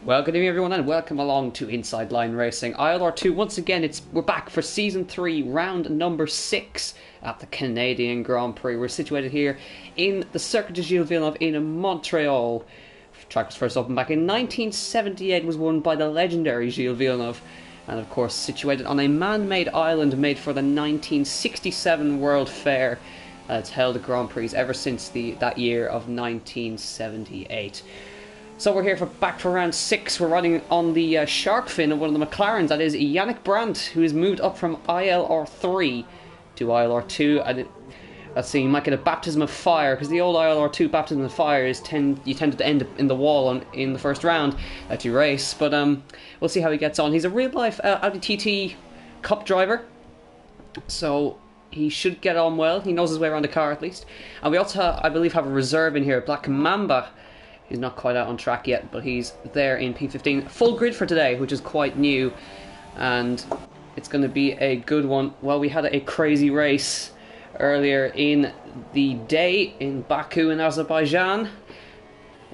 Well, good evening everyone and welcome along to Inside Line Racing. ILR2, once again, we're back for Season 3, round number 6 at the Canadian Grand Prix. We're situated here in the Circuit de Gilles Villeneuve in Montreal. The track was first opened back in 1978, was won by the legendary Gilles Villeneuve, and of course situated on a man-made island made for the 1967 World Fair. It's held the Grand Prix ever since that year of 1978. So we're here back for round 6. We're riding on the shark fin of one of the McLarens. That is Yannick Brandt, who has moved up from ILR3 to ILR2. And let's see, you might get a baptism of fire, because the old ILR2 baptism of fire is you tended to end up in the wall in the first round that you race. But we'll see how he gets on. He's a real-life Audi TT Cup driver, so he should get on well. He knows his way around the car at least. And we also, I believe, have a reserve in here, Black Mamba. He's not quite out on track yet, but he's there in P15. Full grid for today, which is quite new, and it's going to be a good one. Well, we had a crazy race earlier in the day in Baku in Azerbaijan,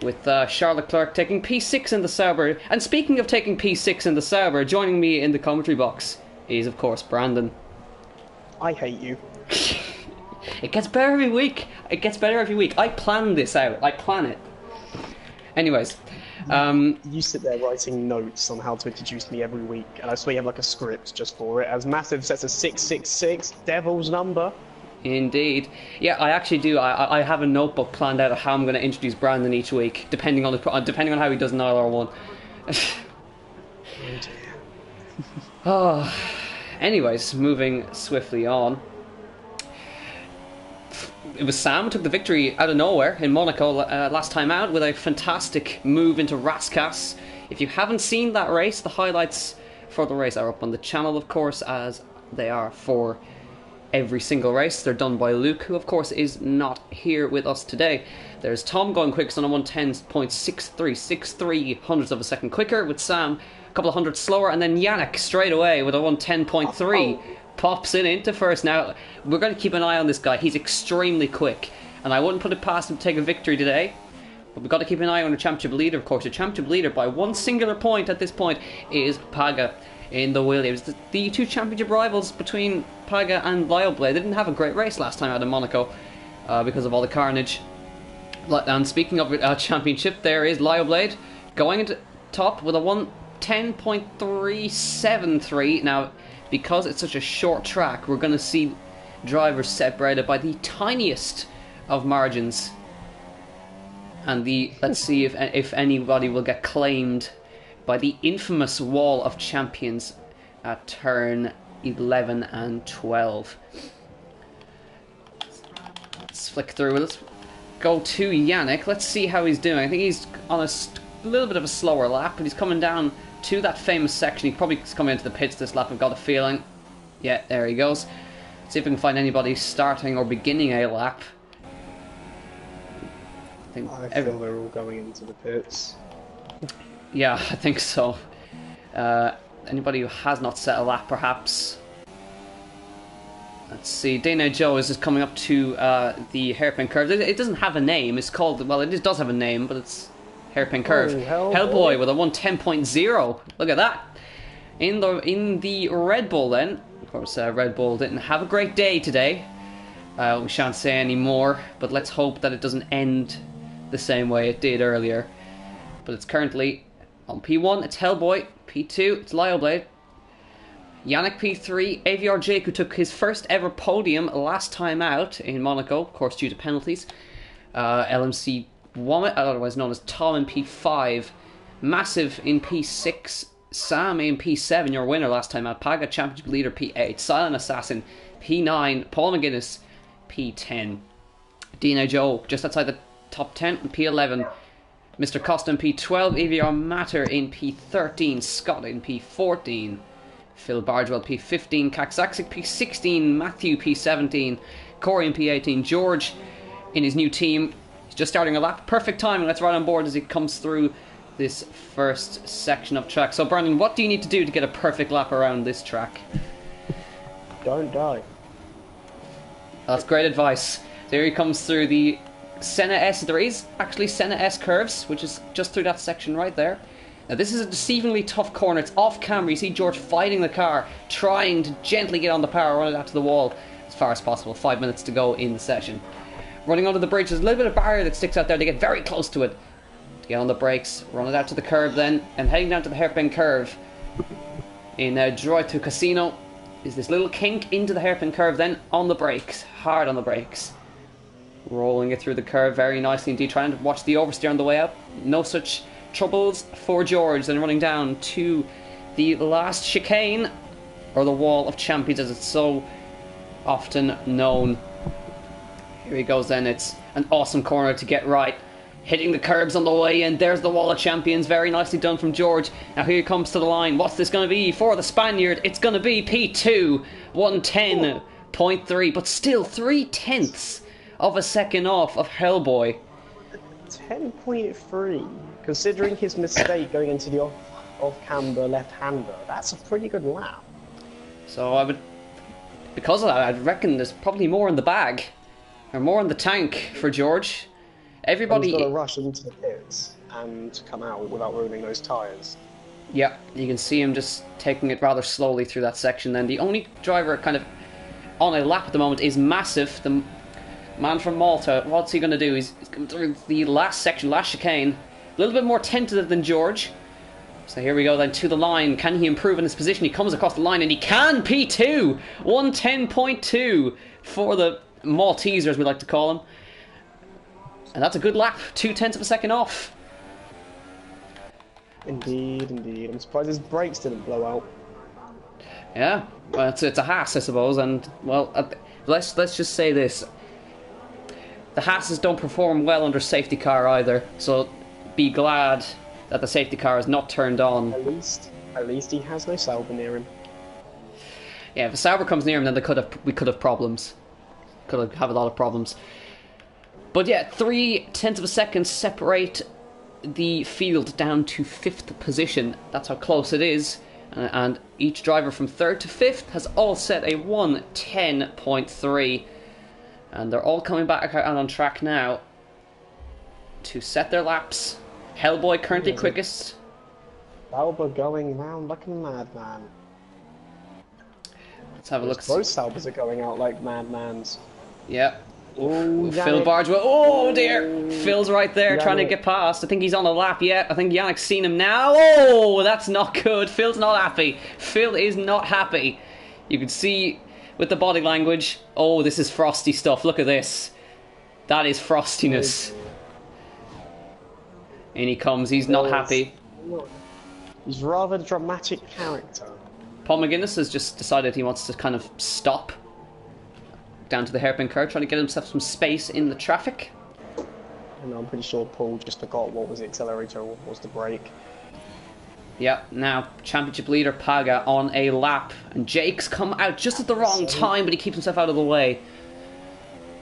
with Charles Leclerc taking P6 in the Sauber. And speaking of taking P6 in the Sauber, joining me in the commentary box is, of course, Brandon. I hate you. It gets better every week. It gets better every week. I plan this out. I plan it. Anyways, you sit there writing notes on how to introduce me every week, and I swear you have like a script just for it. As Massive sets a 666, Devil's number. Indeed. Yeah, I actually do. I have a notebook planned out of how I'm going to introduce Brandon each week, depending on how he does in ILR1. Oh dear. Anyways, moving swiftly on. It was Sam who took the victory out of nowhere in Monaco last time out with a fantastic move into Rascasse. If you haven't seen that race, the highlights for the race are up on the channel, of course, as they are for every single race. They're done by Luke, who of course is not here with us today. There's Tom going quickest on a 110.63 hundredths of a second quicker, with Sam a couple of hundredths slower, and then Yannick straight away with a 110.3. Pops it into first. Now, we're going to keep an eye on this guy. He's extremely quick, and I wouldn't put it past him to take a victory today. But we've got to keep an eye on the championship leader, of course. The championship leader, by one singular point at this point, is Paga in the Williams. The two championship rivals between Paga and Lyleblade, they didn't have a great race last time out in Monaco because of all the carnage. And speaking of championship, there is Lyleblade going into top with a 110.373. Now, because it's such a short track, we're going to see drivers separated by the tiniest of margins. And let's see if anybody will get claimed by the infamous wall of champions at turn 11 and 12. Let's flick through. Let's go to Yannick. Let's see how he's doing. I think he's on a little bit of a slower lap, but he's coming down to that famous section. He probably coming into the pits this lap, I've got a feeling. Yeah, there he goes. Let's see if we can find anybody starting or beginning a lap. I feel they're all going into the pits. Yeah, I think so. Anybody who has not set a lap, perhaps. Let's see. Dana Joe is just coming up to the hairpin curve. It doesn't have a name. It's called, well, it does have a name, but it's hairpin curve. Oh, Hellboy with a 110.0. Look at that. In the Red Bull then. Of course, Red Bull didn't have a great day today. We shan't say any more, but let's hope that it doesn't end the same way it did earlier. But it's currently on P1, it's Hellboy. P2, it's Lyleblade. Yannick P3, AVR Jake, who took his first ever podium last time out in Monaco, of course due to penalties. LMC Womit, otherwise known as Tom in P5, Massive in P6, Sam in P7, your winner last time out, Paga championship leader P8, Silent Assassin P9, Paul McGuinness P10, Dina Joe just outside the top 10 in P11, Mr. Costa in P12, AVR Matter in P13, Scott in P14, Phil Bardwell P15, Kaksaksik P16, Matthew P17, Corey in P18, George in his new team. Just starting a lap. Perfect timing. Let's ride on board as he comes through this first section of track. So, Brandon, what do you need to do to get a perfect lap around this track? Don't die. That's great advice. There he comes through the Senna S. There is actually Senna S curves, which is just through that section right there. Now this is a deceivingly tough corner. It's off camera. You see George fighting the car, trying to gently get on the power, run it out to the wall as far as possible. 5 minutes to go in the session. Running onto the bridge, there's a little bit of barrier that sticks out there. They get very close to it. To get on the brakes, run it out to the curb then, and heading down to the hairpin curve. In Droit to Casino is this little kink into the hairpin curve, then on the brakes, hard on the brakes. Rolling it through the curve very nicely indeed, trying to watch the oversteer on the way up. No such troubles for George. Then running down to the last chicane, or the Wall of Champions as it's so often known. Here he goes then. It's an awesome corner to get right. Hitting the curbs on the way in. There's the Wall of Champions. Very nicely done from George. Now here he comes to the line. What's this going to be for the Spaniard? It's going to be P2. 110.3. But still 3/10 of a second off of Hellboy. 10.3. Considering his mistake going into the off-camber left-hander, that's a pretty good lap. So I would... Because of that, I'd reckon there's probably more in the bag. Or more in the tank for George. Everybody... He's got to rush into the pits and come out without ruining those tyres. Yeah, you can see him just taking it rather slowly through that section then. The only driver kind of on a lap at the moment is Massive, the man from Malta. What's he going to do? He's coming through the last section, last chicane. A little bit more tentative than George. So here we go then to the line. Can he improve in his position? He comes across the line and he can! P2! 110.2 for the Malteser, as we like to call him. And that's a good lap. 0.2 of a second off. Indeed, indeed. I'm surprised his brakes didn't blow out. Yeah, well, it's a Haas, I suppose. And, well, let's just say this. The Haas's don't perform well under safety car either. So be glad that the safety car is not turned on. At least he has no Sauber near him. Yeah, if a Sauber comes near him, then we could have problems. Could have a lot of problems. But yeah, 0.3 of a second separate the field down to 5th position. That's how close it is. And each driver from 3rd to 5th has all set a 110.3. And they're all coming back out on track now to set their laps. Hellboy currently quickest. Sauber going round like a madman. Let's have a look. Both Saubers are going out like madmans. Yeah. Ooh, Phil Bardwell. Oh dear! Ooh. Phil's right there trying to Yannick. get past. I think he's on a lap yet. I think Yannick's seen him now. Oh, that's not good. Phil's not happy. Phil is not happy. You can see with the body language. Oh, this is frosty stuff. Look at this. That is frostiness. In he comes. He's not happy. He's rather a dramatic character. Paul McGuinness has just decided he wants to kind of stop down to the hairpin curve, trying to get himself some space in the traffic. And I'm pretty sure Paul just forgot what was the accelerator or what was the brake. Yeah, now championship leader Paga on a lap, and Jake's come out just at the wrong time, but he keeps himself out of the way.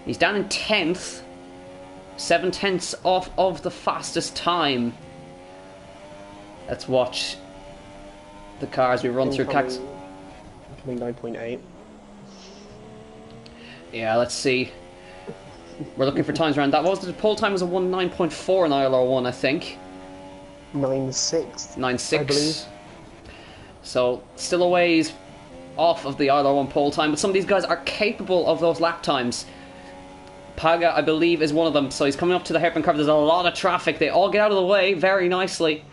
He's down in 10th, 0.7 off of the fastest time. Let's watch the cars we run through. Coming 9.8. Yeah, let's see. We're looking for times around that. What was the pole time? Was a 1:09.4 in ILR1, I think. 9.6. 9.6. I believe. So still a ways off of the ILR1 pole time, but some of these guys are capable of those lap times. Paga, I believe, is one of them. So he's coming up to the hairpin curve. There's a lot of traffic. They all get out of the way very nicely.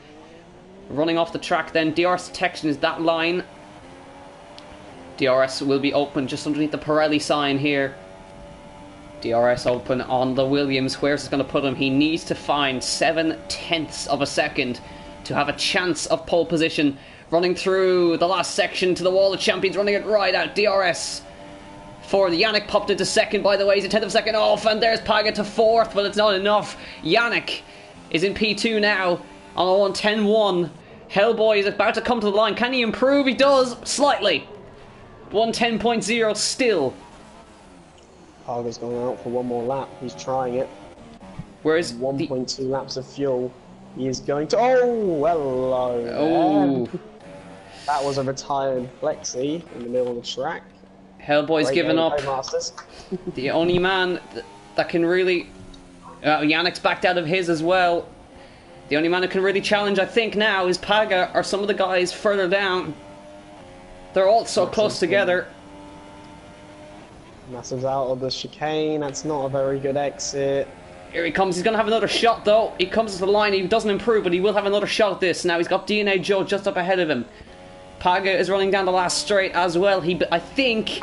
Running off the track then. DRS detection is that line. DRS will be open just underneath the Pirelli sign here. DRS open on the Williams. Where's it going to put him? He needs to find 0.7 of a second to have a chance of pole position. Running through the last section to the Wall of Champions, running it right out. DRS for the Yannick popped into second, by the way. He's a 10th of a second off, and there's Paga to 4th, but it's not enough. Yannick is in P2 now on a 1:10.1. Hellboy is about to come to the line. Can he improve? He does, slightly. 1:10.0 still. Paga's going out for one more lap. He's trying it. Whereas 1.2 laps of fuel. He is going to... Oh, hello. Oh. That was a retired Plexi in the middle of the track. Hellboy's Great given game, up. Masters. The only man that can really... Yannick's backed out of his as well. The only man who can really challenge, I think, now is Paga or some of the guys further down. They're all so close together. Massive's out of the chicane. That's not a very good exit. Here he comes. He's going to have another shot, though. He comes to the line. He doesn't improve, but he will have another shot at this. Now he's got DNA Joe just up ahead of him. Paga is running down the last straight as well. I think...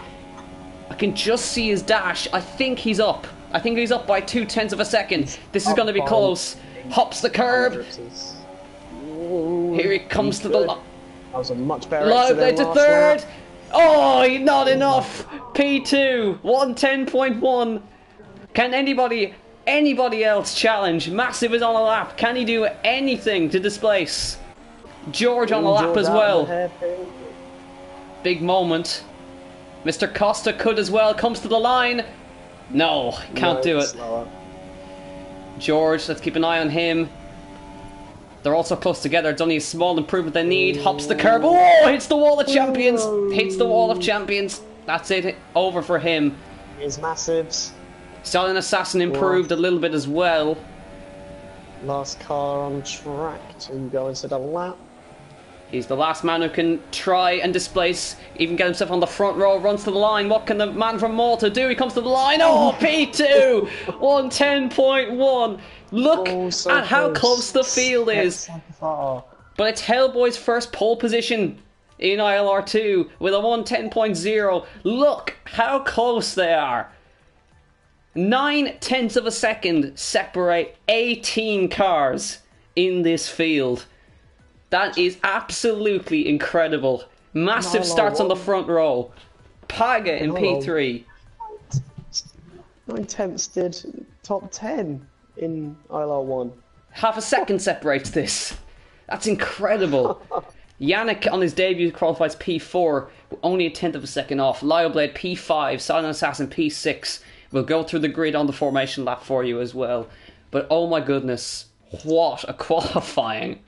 I can just see his dash. I think he's up. I think he's up by 0.2 of a second. This is going to be close. Hops the curb. Here he comes to the line. That was a much better exit to third. Oh, not enough. P2. 110.1. Can anybody else challenge? Massive is on a lap. Can he do anything to displace George on a lap as well? Big moment. Mr. Costa could as well. Comes to the line. No, can't do it. Slower. George, let's keep an eye on him. They're also close together. It's only a small improvement they need. Hops the curb. Oh, hits the wall of champions. Hits the wall of champions. That's it. Over for him. Here's Massives. Stallion Assassin improved a little bit as well. Last car on track to go into the lap. He's the last man who can try and displace, even get himself on the front row, runs to the line. What can the man from Malta do? He comes to the line. Oh, P2! 110.1. Look at how close the field is. But it's Hellboy's first pole position in ILR2 with a 110.0. Look how close they are. 0.9 of a second separate 18 cars in this field. That is absolutely incredible. Massive starts on the front row. Paga in P3. 0.9 did top 10 in ILR1. Half a second separates this. That's incredible. Yannick on his debut qualifies P4, only 1/10 of a second off. Lioblade P5, Silent Assassin P6. We'll go through the grid on the formation lap for you as well. But oh my goodness, what a qualifying.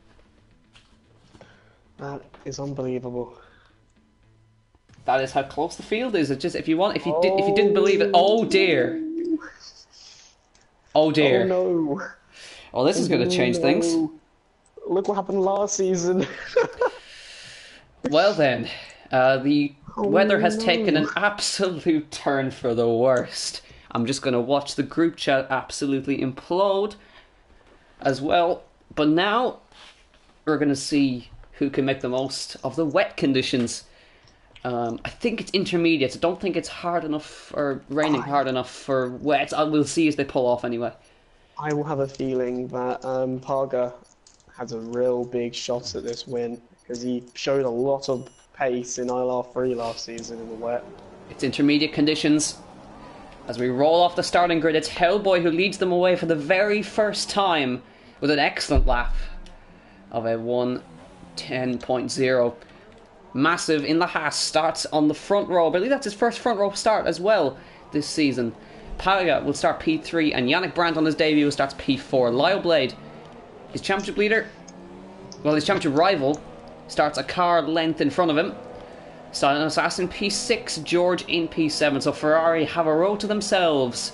That is unbelievable. That is how close the field is. It just if you didn't believe it, oh dear. Oh dear. Oh no. Oh, this is going to change things. Look what happened last season. Well then, the weather has taken an absolute turn for the worst. I'm just going to watch the group chat absolutely implode as well. But now we're going to see who can make the most of the wet conditions. I think it's intermediate. I don't think it's hard enough or raining hard enough for wet. We'll see as they pull off anyway. I will have a feeling that Paga has a real big shot at this win because he showed a lot of pace in ILR3 last season in the wet. It's intermediate conditions. As we roll off the starting grid, it's Hellboy who leads them away for the very first time with an excellent lap of a 110.0. Massive in the Haas starts on the front row. I believe that's his first front row start as well this season. Paga will start P3 and Yannick Brandt on his debut starts P4. Lioblade, his championship leader, well, his championship rival, starts a car length in front of him. Silent Assassin P6, George in P7. So Ferrari have a row to themselves.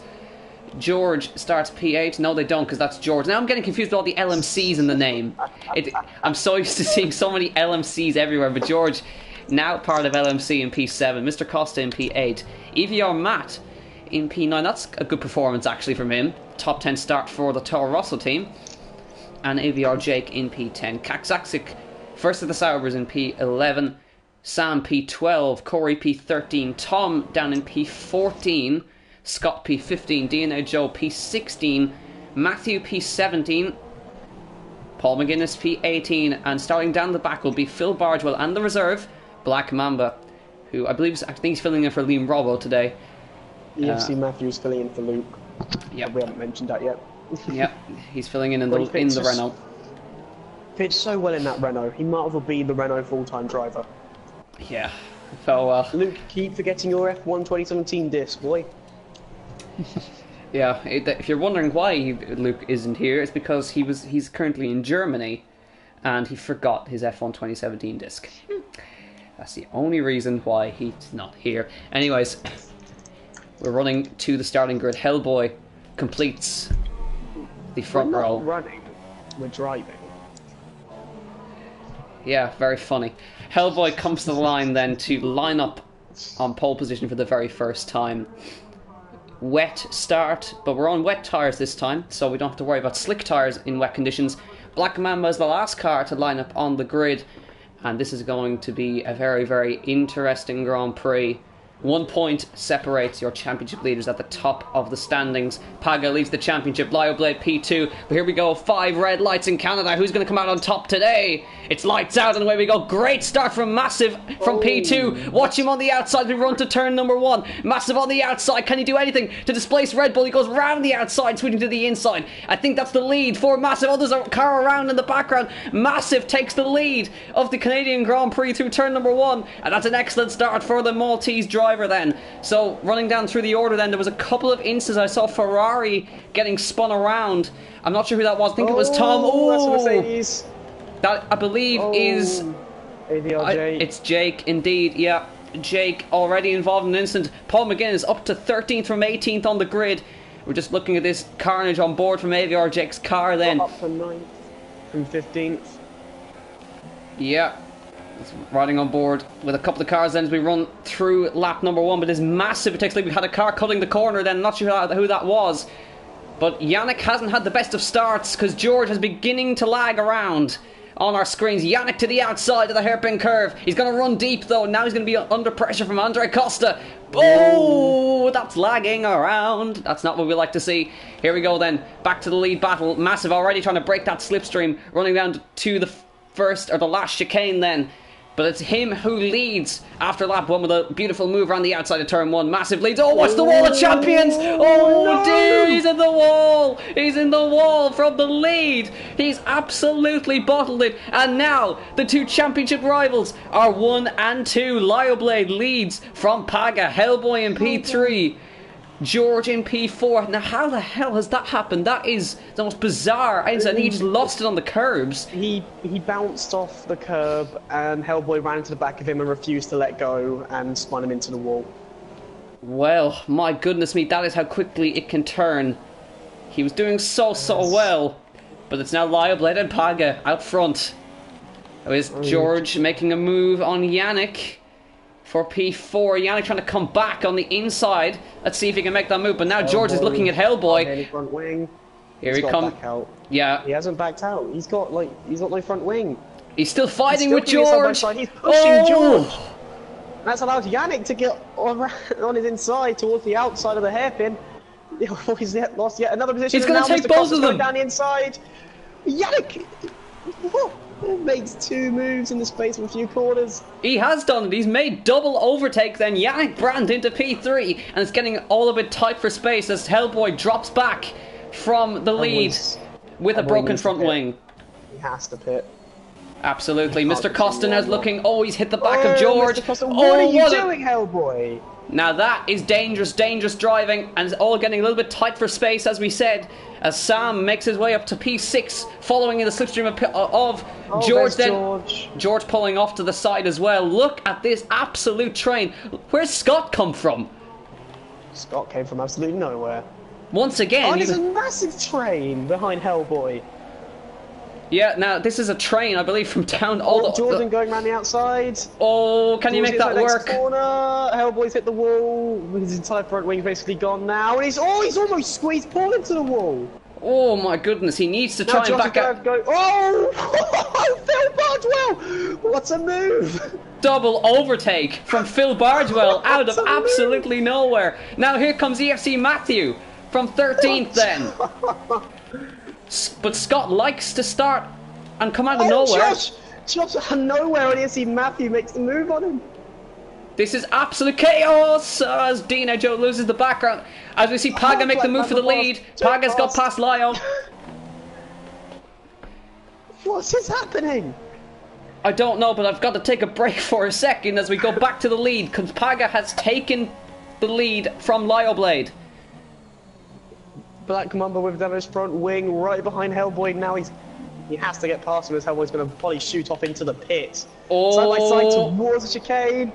George starts P8. No, they don't, because that's George. Now I'm getting confused with all the LMCs in the name. I'm so used to seeing so many LMCs everywhere, but George, now part of LMC in P7. Mr. Costa in P8. EVR Matt in P9. That's a good performance, actually, from him. Top 10 start for the Toro Rosso team. And AVR Jake in P10. Kaksaksik, first of the Saubers in P11. Sam P12. Corey P13. Tom down in P14. Scott P15, DNA Joe P16, Matthew P17, Paul McGuinness P18, and starting down the back will be Phil Bardwell and the reserve, Black Mamba, who I think he's filling in for Liam Robbo today. EFC Matthews filling in for Luke. Yeah, we haven't mentioned that yet. Yeah, he's filling in the Renault. Fits so well in that Renault. He might as well be the Renault full-time driver. Yeah. So Luke, keep forgetting your F1 2017 disc, boy. Yeah, if you're wondering why Luke isn't here, it's because he's currently in Germany and he forgot his F1 2017 disc. That's the only reason why he's not here. Anyways, we're running to the starting grid. Hellboy completes the front row. Running. we're driving. Yeah, very funny. Hellboy comes to the line then to line up on pole position for the very first time. Wet start, but we're on wet tyres this time, so we don't have to worry about slick tyres in wet conditions. Black Mamba is the last car to line up on the grid, and this is going to be a very, very interesting Grand Prix. 1 point separates your championship leaders at the top of the standings. Paga leads the championship, Lioblade P2. But here we go, 5 red lights in Canada. Who's going to come out on top today? It's lights out and away we go. Great start from Massive from P2. Watch him on the outside. We run to turn number 1. Massive on the outside. Can he do anything to displace Red Bull? He goes round the outside, switching to the inside. I think that's the lead for Massive. Oh, there's a car around in the background. Massive takes the lead of the Canadian Grand Prix through turn number 1. And that's an excellent start for the Maltese driver then. So running down through the order then, there was a couple of instances I saw Ferrari getting spun around. I'm not sure who that was. I think it was Tom. Oh, that's Mercedes. That I believe is AVRJ. it's Jake indeed. Yeah, Jake already involved in an incident. Paul McGinn is up to 13th from 18th on the grid. We're just looking at this carnage on board from AVR Jake's car then. Up from 9th from 15th. Yeah. It's riding on board with a couple of cars then as we run through lap number 1, but it's massive. It takes like we had a car cutting the corner then, not sure who that was. But Yannick hasn't had the best of starts because George is beginning to lag around on our screens. Yannick to the outside of the hairpin curve. He's going to run deep though. Now he's going to be under pressure from Andre Costa. Oh, that's lagging around. That's not what we like to see. Here we go then. Back to the lead battle. Massive already trying to break that slipstream. Running down to the first or the last chicane then. But it's him who leads after lap 1 with a beautiful move around the outside of turn 1. Massive leads. Oh, what's the wall of champions? Oh, no! Dear, he's in the wall. He's in the wall from the lead. He's absolutely bottled it. And now the 2 championship rivals are 1 and 2. Lioblade leads from Paga. Hellboy in P3. George in P4. Now, how the hell has that happened? That is the most bizarre. I think he just lost it on the curbs. He bounced off the curb, and Hellboy ran into the back of him and refused to let go and spun him into the wall. Well, my goodness me, that is how quickly it can turn. He was doing so well, but it's now Lioblade and Paga out front. It was George making a move on Yannick. For P4, Yannick trying to come back on the inside. Let's see if he can make that move. But now George is looking at Hellboy. Front wing. Here he comes. Yeah, he hasn't backed out. He's got no front wing. He's still fighting with George. He's pushing George. That's allowed Yannick to get on his inside towards the outside of the hairpin. He's lost yet another position. He's going to take both of them down the inside. Yannick. What? Makes 2 moves in the space of a few quarters. He has done it. He's made double overtake then. Yannick Brandt into P3, and it's getting all a bit tight for space as Hellboy drops back from the lead with a broken front wing. He has to pit. Absolutely. Mr. Costa is looking. Oh, he's hit the back of George. Mr. Costa, what are you doing, Hellboy? Now that is dangerous driving, and it's all getting a little bit tight for space, as we said, as Sam makes his way up to P6, following in the slipstream of George. Then George pulling off to the side as well. Look at this absolute train. Where's Scott come from? Scott came from absolutely nowhere. Once again, there's a massive train behind Hellboy. Yeah, now this is a train, I believe, from town. Jordan going around the outside. Oh, can you make that work? Corner. Hellboy's hit the wall. His entire front wing's basically gone now, and he's almost squeezed Paul into the wall. Oh my goodness, he needs to try and back up. Oh, Phil Bardwell! What a move! Double overtake from Phil Bardwell out of absolutely nowhere. Now here comes EFC Matthew from 13th then. But Scott likes to start and come out of nowhere. Josh out of nowhere, and EFC Matthew makes the move on him. This is absolute chaos as Dino Joe loses the background. As we see Paga make the move for the lead. Paga's got past Lio. What is happening? I don't know, but I've got to take a break for a second as we go back to the lead, because Paga has taken the lead from Lioblade. Black Mamba with damaged front wing right behind Hellboy. Now he has to get past him as Hellboy's going to probably shoot off into the pit. Oh. Side by side towards the chicane.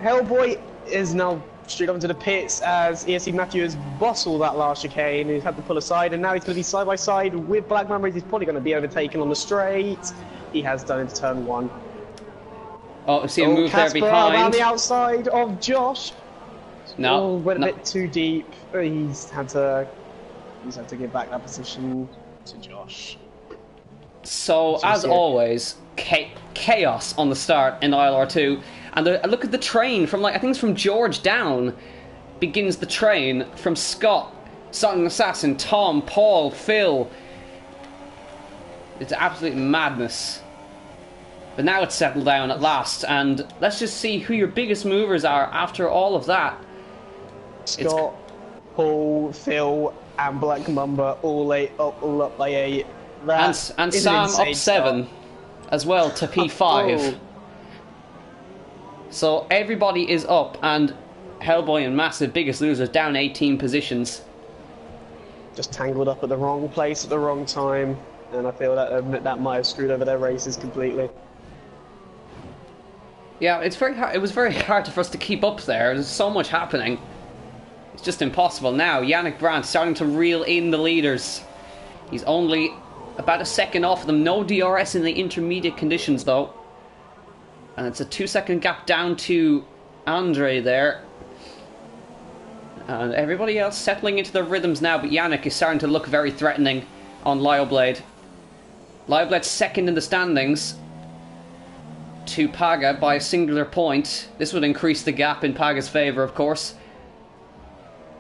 Hellboy is now straight onto the pits as ESC Matthews bottled that last chicane. He's had to pull aside, and now he's going to be side by side with Black Mamba. He's probably going to be overtaken on the straight. He has done into turn 1. Oh, see a move Casper there behind. around the outside of Josh. No, went a bit too deep. He's had to give back that position to Josh. So, as always, chaos on the start in ILR2. And look at the train from, I think it's from George down, begins the train from Scott, Silent Assassin, Tom, Paul, Phil. It's absolute madness. But now it's settled down at last, and let's just see who your biggest movers are after all of that. Scott, Paul, Phil, and Black Mamba all up by 8. And Sam up 7 as well to P5. Oh. So everybody is up, and Hellboy and Massive, biggest losers, down 18 positions. Just tangled up at the wrong place at the wrong time, and I feel that might have screwed over their races completely. Yeah, it's very hard. It was very hard for us to keep up there. There's so much happening. It's just impossible. Now, Yannick Brandt starting to reel in the leaders. He's only about a second off of them. No DRS in the intermediate conditions, though. And it's a 2-second gap down to Andre there. And everybody else settling into their rhythms now, but Yannick is starting to look very threatening on Lyleblade. Lyoblade's second in the standings to Paga by a singular point. This would increase the gap in Paga's favour, of course.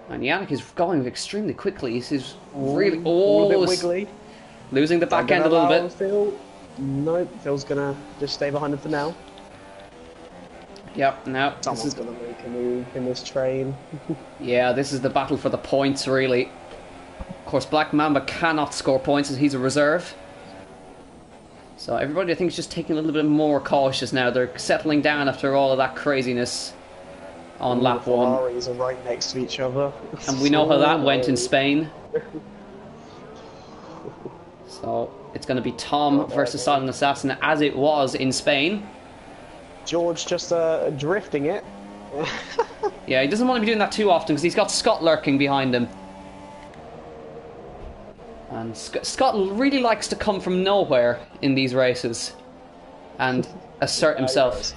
And Yannick is going extremely quickly. He's really... a little bit wiggly. Losing the back end a little bit. Phil? Nope, Phil's going to just stay behind him for now. Yep, now someone's going to make a move in this train. Yeah, this is the battle for the points, really. Of course, Black Mamba cannot score points as he's a reserve. So everybody, I think, is just taking a little bit more cautious now. They're settling down after all of that craziness on lap 1. The Ferraris are right next to each other. And we know how that went in Spain. So it's going to be Tom versus Silent Assassin, as it was in Spain. George just drifting it. Yeah, he doesn't want to be doing that too often because he's got Scott lurking behind him. And Scott really likes to come from nowhere in these races and assert himself.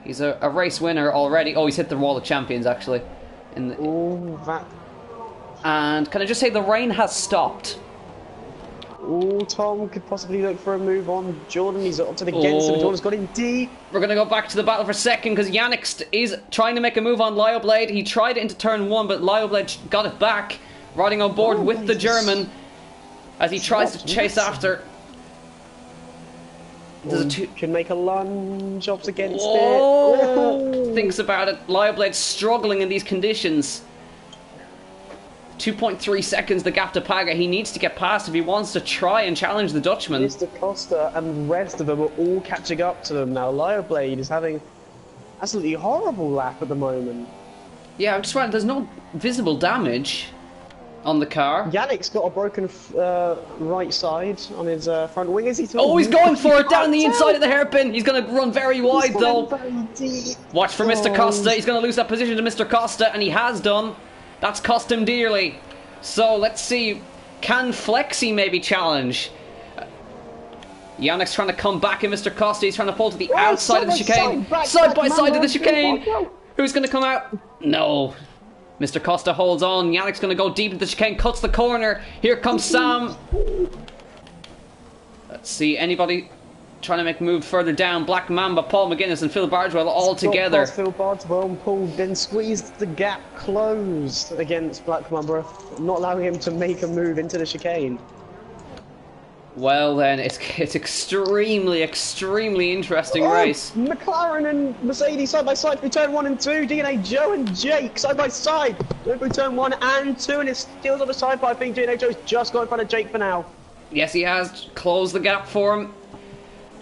He's a race winner already. Oh, he's hit the wall of champions, actually. Ooh, that... And can I just say the rain has stopped. Ooh, Tom could possibly look for a move on Jordan. He's up to the against him. Jordan's got him deep. We're going to go back to the battle for second because Yannick is trying to make a move on Lyleblade. He tried it into turn 1, but Lyleblade got it back, riding on board with the German as he tries to chase after. Can make a lunge up against it. Thinks about it. Lyleblade struggling in these conditions. 2.3 seconds the gap to Paga. He needs to get past if he wants to try and challenge the Dutchman. Mr. Costa and the rest of them are all catching up to them now. Lyleblade is having absolutely horrible lap at the moment. Yeah, I'm just right. There's no visible damage on the car. Yannick's got a broken right side on his front wing. Is he? Oh, he's going for it down the inside of the hairpin. He's going to run very wide though. Watch for Mr. Costa. He's going to lose that position to Mr. Costa, and he has done. That's cost him dearly. So let's see. Can Flexi maybe challenge? Yannick's trying to come back, and Mr. Costa, he's trying to pull to the outside of the chicane. Side by side of the chicane. Who's going to come out? No. Mr. Costa holds on. Yannick's going to go deep into the chicane, cuts the corner. Here comes Sam. Let's see. Anybody trying to make a move further down? Black Mamba, Paul McGuinness, and Phil Bardwell all together. Phil Bardwell and Paul then squeezed the gap closed against Black Mamba, not allowing him to make a move into the chicane. Well then, it's extremely interesting race. McLaren and Mercedes side by side through turn 1 and 2. DNA Joe and Jake side by side through turn 1 and 2, and it's still on the side, but I think DNA Joe's just got in front of Jake for now. Yes, he has closed the gap for him.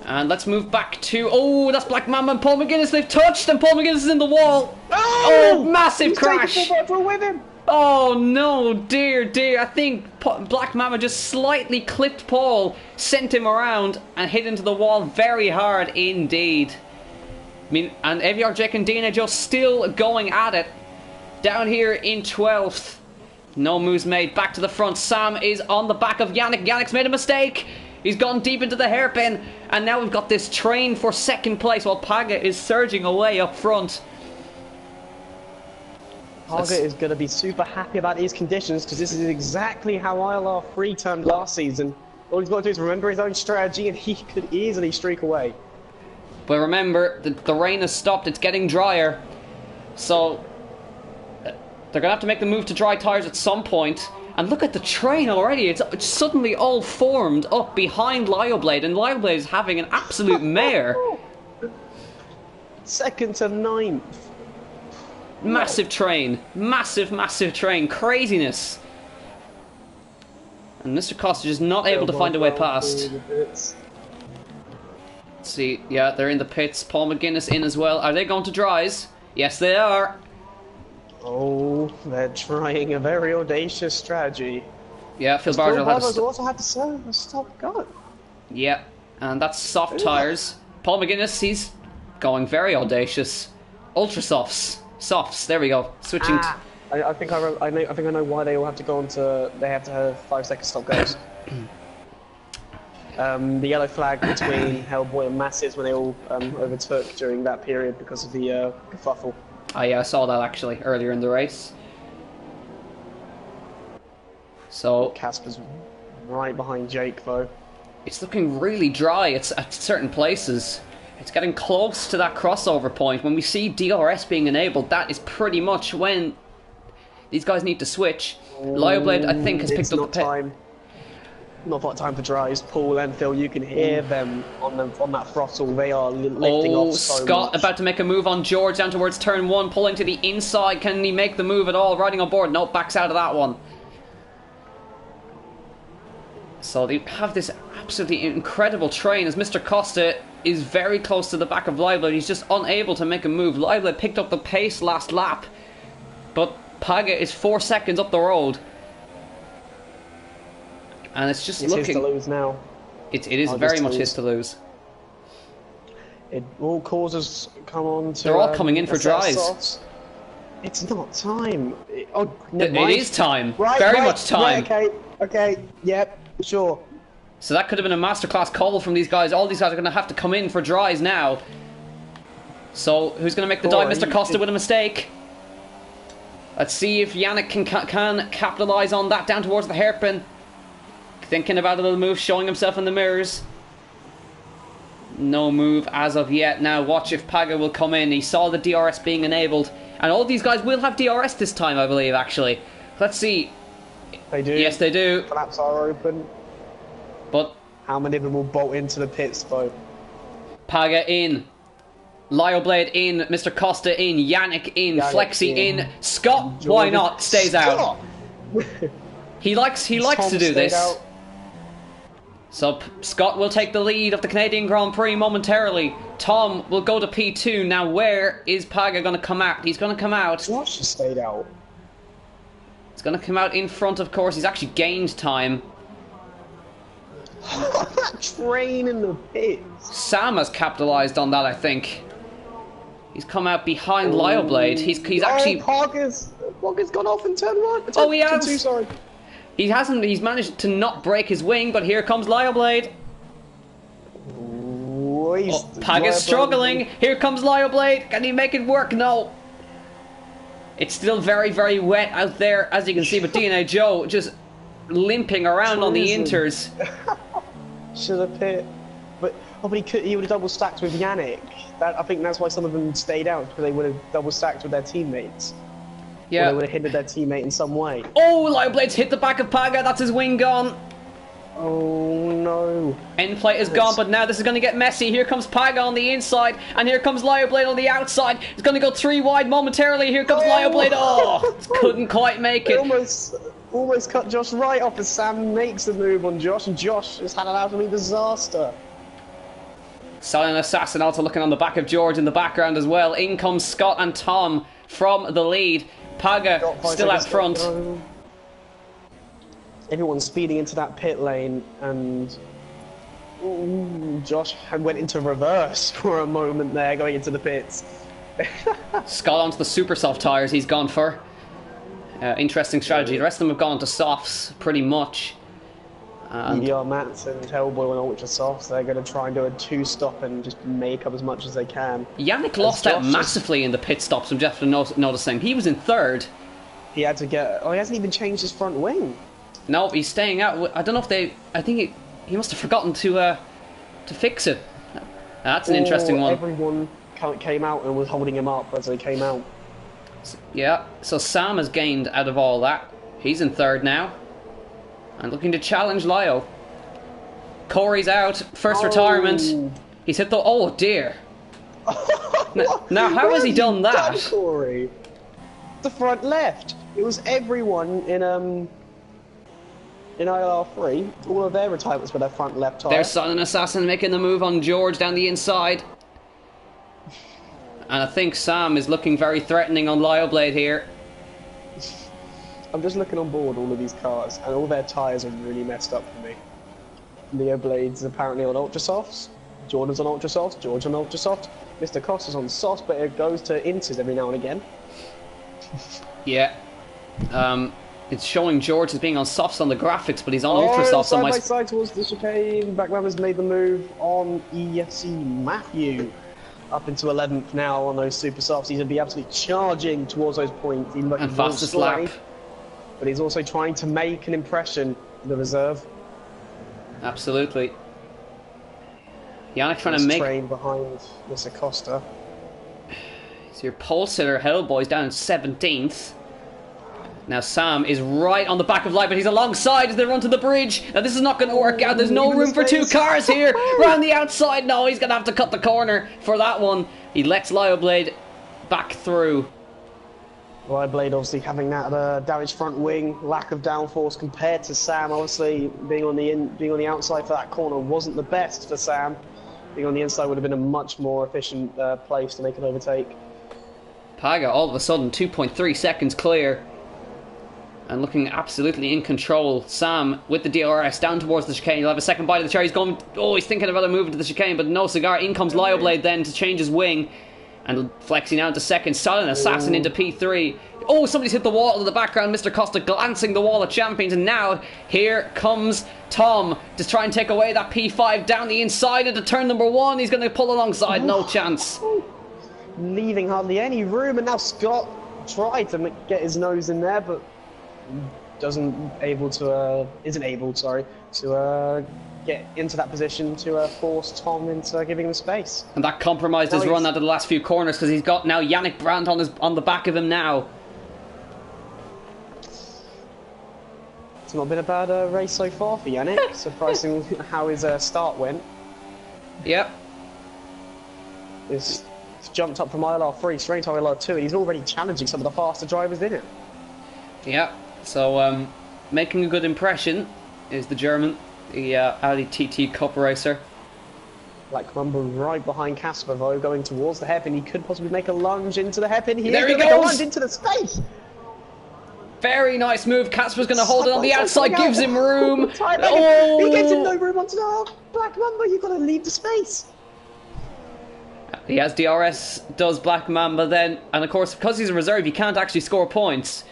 And let's move back to... Oh, that's Black Mamba and Paul McGuinness. They've touched, and Paul McGuinness is in the wall. Oh, massive crash. With him. Oh, no, dear. I think Black Mamba just slightly clipped Paul, sent him around, and hit into the wall very hard indeed. I mean, and ILRGT and DNA Joe still going at it. Down here in 12th. No moves made. Back to the front. Sam is on the back of Yannick. Yannick's made a mistake. He's gone deep into the hairpin. And now we've got this train for second place while Paga is surging away up front. Paga is going to be super happy about these conditions because this is exactly how ILR3 turned last season. All he's got to do is remember his own strategy and he could easily streak away. But remember, the rain has stopped. It's getting drier. So they're going to have to make the move to dry tyres at some point. And look at the train already. It's suddenly all formed up behind Lioblade. And Lioblade is having an absolute mare. Second to 9th. Massive train. Massive, massive train. Craziness. And Mr. Costa is not able to find a way past. Let's see. Yeah, they're in the pits. Paul McGuinness in as well. Are they going to dries? Yes, they are. Oh, they're trying a very audacious strategy. Yeah, Phil Barger also had to serve a stop gun. Yeah, and that's soft tyres. Paul McGuinness, he's going very audacious. Ultra softs. Softs, there we go. Switching I think I know why they all have to go on to... They have to have 5-second stop goes. The yellow flag between Hellboy and Masses when they all overtook during that period because of the kerfuffle. Oh yeah, I saw that actually earlier in the race. So Casper's right behind Jake though. It's looking really dry. It's at certain places. It's getting close to that crossover point. When we see DRS being enabled, that is pretty much when these guys need to switch. Lioblade, I think, has picked up the pit. Not got time for dries. Paul and Phil, you can hear them on that throttle. They are lifting off so Scott much. about to make a move on George down towards turn 1, pulling to the inside. Can he make the move at all? Riding on board. Nope, backs out of that one. So they have this absolutely incredible train as Mr. Costa is very close to the back of Lioblade. He's just unable to make a move. Lioblade picked up the pace last lap, but Paga is 4 seconds up the road. And it's just looking... It's his to lose now. It is very much his to lose. It all causes come on to... They're all coming in for dries. Softs. It's not time. It is time. Very much time. Right, okay, yep, sure. So that could have been a masterclass call from these guys. All these guys are going to have to come in for dries now. So who's going to make the dive? Mr. Costa with a mistake. Let's see if Yannick can capitalise on that down towards the hairpin. Thinking about a little move, showing himself in the mirrors. No move as of yet. Now watch if Paga will come in. He saw the DRS being enabled. And all these guys will have DRS this time, I believe, actually. Let's see. They do. Yes, they do. Flaps are open. But how many of them will bolt into the pits, though? Paga in. Lioblade in. Mr. Costa in. Yannick in. Flexi in. Scott, Jordan, why not? Stays out. He likes to do this. Out. So Scott will take the lead of the Canadian Grand Prix momentarily. Tom will go to P2. Now where is Paga going to come out? He's going to come out. Josh has stayed out. He's going to come out in front, of course. He's actually gained time. That train in the pits. Sam has capitalised on that, I think. He's come out behind Lioblade. He's actually... Paga's gone off in turn 1. Oh, he has. Turn 2, sorry. He hasn't. He's managed to not break his wing, but here comes Lioblade. Paga's struggling. Here comes Lioblade. Can he make it work? No. It's still very, very wet out there, as you can see. But DNA Joe just limping around on the inters. Should have pit. But he would have double stacked with Yannick. I think that's why some of them stayed out, because they would have double stacked with their teammates. Yeah. Or they would have hindered their teammate in some way. Oh, Lioblade's hit the back of Paga. That's his wing gone. Oh no. End plate is gone, but now this is going to get messy. Here comes Paga on the inside, and here comes Lioblade on the outside. It's going to go 3 wide momentarily. Here comes Lioblade. Oh, couldn't quite make it. Almost cut Josh right off as Sam makes the move on Josh, and Josh has had an absolute disaster. Silent Assassin also looking on the back of George in the background as well. In comes Scott and Tom from the lead. Paga still out front. Everyone's speeding into that pit lane, and Ooh, Josh went into reverse for a moment there, going into the pits. Scott onto the super soft tyres he's gone for. Interesting strategy. The rest of them have gone to softs, pretty much. EDR Mats and Hellboy on ultra softs. They're going to try and do a two-stop and just make up as much as they can. Yannick lost out massively in the pit stops, I'm just noticing. He was in third. He had to get... Oh, he hasn't even changed his front wing. No, he's staying out. I don't know if they... I think he must have forgotten to fix it. That's an interesting one. Everyone came out and was holding him up as they came out. Yeah, so Sam has gained out of all that. He's in third now. And looking to challenge Lyo. Corey's out. First retirement. He's hit the... Oh, dear. now, how has he done that? Corey? The front left. It was everyone in ILR3. All of their retirements were their front left tire. There's Silent Assassin making the move on George down the inside. And I think Sam is looking very threatening on Lyo Blade here. I'm just looking on board all of these cars, and all their tyres are really messed up for me. Leo Blade's apparently on ultra softs. Jordan's on ultra softs. George on ultra soft. Mr. Costa's on softs, but it goes to inters every now and again. Yeah. It's showing George as being on softs on the graphics, but he's on ultra softs on my... Side by side towards the chicane. Backmammer's made the move on EFC Matthew. Up into 11th now on those super softs. He's going to be absolutely charging towards those points. And fastest lap. But he's also trying to make an impression in the reserve. Absolutely. Yannick trying to make... train behind Mr. Costa. So your pole sitter Hellboy's down in 17th. Now Sam is right on the back of Light, but he's alongside as they run to the bridge. Now this is not going to work out. There's no room for two cars here. Round the outside. No, he's going to have to cut the corner for that one. He lets Lyo Blade back through. Lyo Blade obviously having that damaged front wing, lack of downforce compared to Sam. Obviously being on the outside for that corner wasn't the best for Sam. Being on the inside would have been a much more efficient place to make an overtake. Paga all of a sudden 2.3 seconds clear. And looking absolutely in control. Sam with the DRS down towards the chicane. He'll have a second bite of the cherry. He's going... Oh, he's thinking about a move into the chicane, but no cigar. In comes Lyo Blade then to change his wing. And flexing out to second. Silent Assassin into P3. Oh, somebody's hit the wall in the background. Mr. Costa glancing the wall of champions. And now, here comes Tom to try and take away that P5 down the inside into turn number 1. He's going to pull alongside. No chance. Leaving hardly any room. And now Scott tried to get his nose in there, but isn't able to get into that position to force Tom into giving him space. And that compromised his run out of the last few corners because he's got now Yannick Brandt on the back of him now. It's not been a bad race so far for Yannick. Surprising how his start went. Yep. He's jumped up from ILR3 straight to ILR2, and he's already challenging some of the faster drivers in it. Yeah. So making a good impression is the German. The Audi TT Cup racer. Black Mamba right behind Casper though, going towards the hairpin. He could possibly make a lunge into the hairpin. There he goes! Make a lunge into the space. Very nice move. Casper's going to hold it on the outside, gives him room. Oh! He gives him no room onto the Black Mamba. You've got to leave the space. He has DRS, does Black Mamba then, and of course because he's a reserve, he can't actually score points.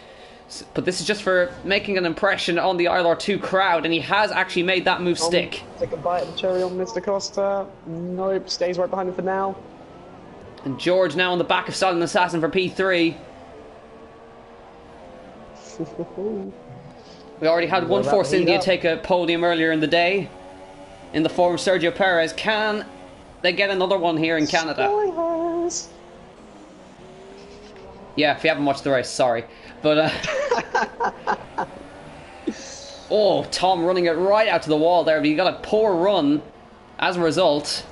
But this is just for making an impression on the ILR2 crowd, and he has actually made that move stick. Take a bite of the cherry on Mr. Costa. Nope, stays right behind him for now. And George now on the back of Silent Assassin for P3. We already had one Force India take a podium earlier in the day in the form of Sergio Perez. Can they get another one here in Canada? Spoilers. Yeah, if you haven't watched the race, sorry. But, oh, Tom running it right out to the wall there, but he got a poor run as a result.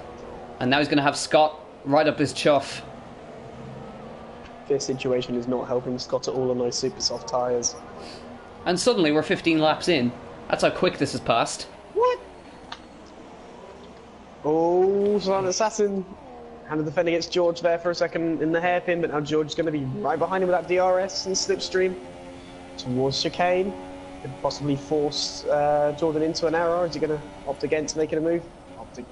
And now he's going to have Scott right up his chuff. This situation is not helping Scott at all on those super soft tyres. And suddenly we're 15 laps in. That's how quick this has passed. What? Oh, Silent Assassin. Had to defend against George there for a second in the hairpin, but now George is going to be right behind him with that DRS and slipstream towards chicane. Could possibly force Jordan into an error. Is he going to opt against making a move?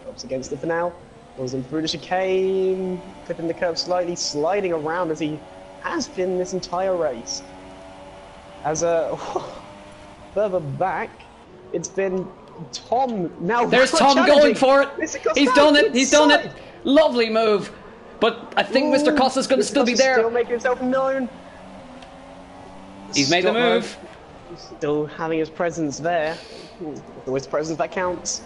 Ups against it for now. Goes in through the chicane, clipping the curb slightly, sliding around as he has been this entire race. As further back, it's been Tom now. There's Tom going for it. He's done it. He's done it. Lovely move. But I think Mr. Costa's going to still be there. Still making himself known. He's made the move. Still having his presence there. Always presence that counts.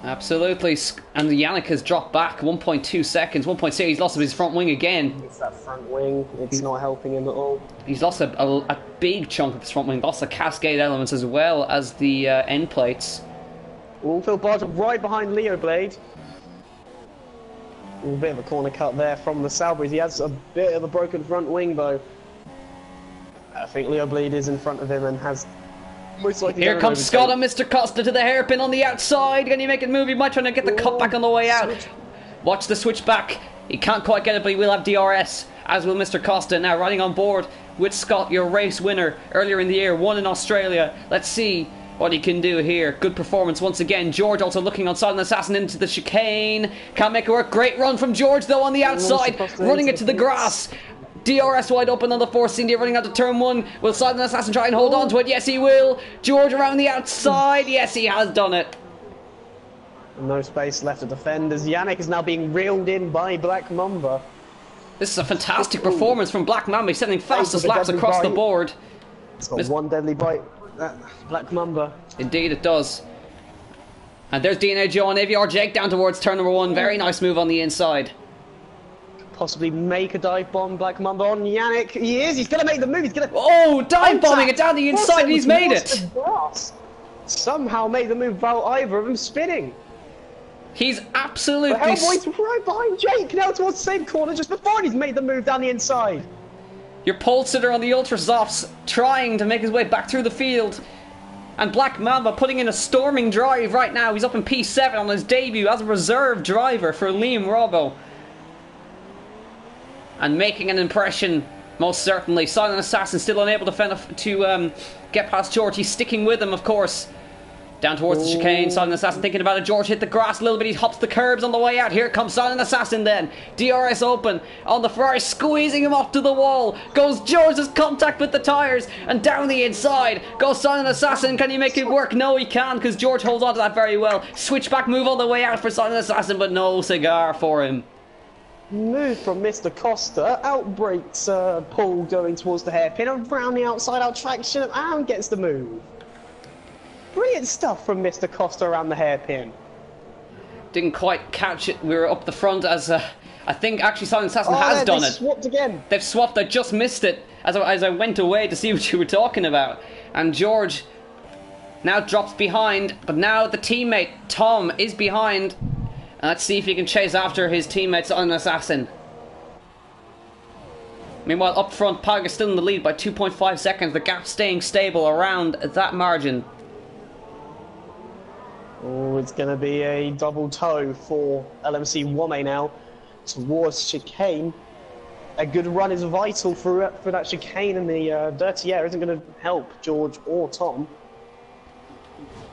Absolutely. And Yannick has dropped back 1.2 seconds. 1.6. He's lost his front wing again. It's that front wing. It's not helping him at all. He's lost a big chunk of his front wing. Lost the cascade elements as well as the end plates. Phil Barger right behind Leo Blade. A bit of a corner cut there from the Salberries. He has a bit of a broken front wing though. I think Leo Blade is in front of him and has most likely. Here comes Scott and Mr. Costa to the hairpin on the outside. Can he make it move? He might try to get the cut back on the way out. Watch the switch back. He can't quite get it, but he will have DRS, as will Mr. Costa. Now riding on board with Scott, your race winner earlier in the year, won in Australia. Let's see what he can do here. Good performance once again. George also looking on Silent Assassin into the chicane. Can't make it work. Great run from George though on the outside. Running it to the grass. DRS wide open on the Force India, running out to turn 1. Will Silent Assassin try and hold on to it? Yes, he will. George around the outside. Yes, he has done it. No space left to defend as Yannick is now being reeled in by Black Mamba. This is a fantastic performance from Black Mamba. He's setting fastest laps across the board. It's got one deadly bite. Black Mamba. Indeed it does. And there's DNA Joe and AVR Jake down towards turn number 1. Very nice move on the inside. Possibly make a dive bomb. Black Mamba on Yannick. He is. He's going to make the move. He's going to. Oh, dive bombing it down the inside, and he's made it. Somehow made the move without either of them spinning. He's absolutely. The Hellboy's right behind Jake now towards the same corner just before, and he's made the move down the inside. Your pole sitter on the Ultra Softs trying to make his way back through the field. And Black Mamba putting in a storming drive right now. He's up in P7 on his debut as a reserve driver for Liam Robbo. And making an impression, most certainly. Silent Assassin still unable to get past George. He's sticking with him, of course. Down towards the chicane. Silent Assassin thinking about it. George hit the grass a little bit. He hops the curbs on the way out. Here comes Silent Assassin then. DRS open on the Ferrari, squeezing him off to the wall. Goes George's contact with the tyres. And down the inside goes Silent Assassin. Can he make it work? No, he can't, because George holds on to that very well. Switchback move all the way out for Silent Assassin, but no cigar for him. Move from Mr. Costa, outbreaks Paul going towards the hairpin, around the outside out traction, and gets the move. Brilliant stuff from Mr. Costa around the hairpin. Didn't quite catch it. We were up the front as I think actually Silent Assassin has done it. Swapped again. They've swapped. I just missed it as I went away to see what you were talking about. And George now drops behind, but now the teammate Tom is behind. Let's see if he can chase after his teammates on Assassin. Meanwhile, up front, Pog is still in the lead by 2.5 seconds. The gap staying stable around that margin. Oh, it's going to be a double toe for LMC Wame now towards chicane. A good run is vital for that chicane, and the dirty air isn't going to help George or Tom.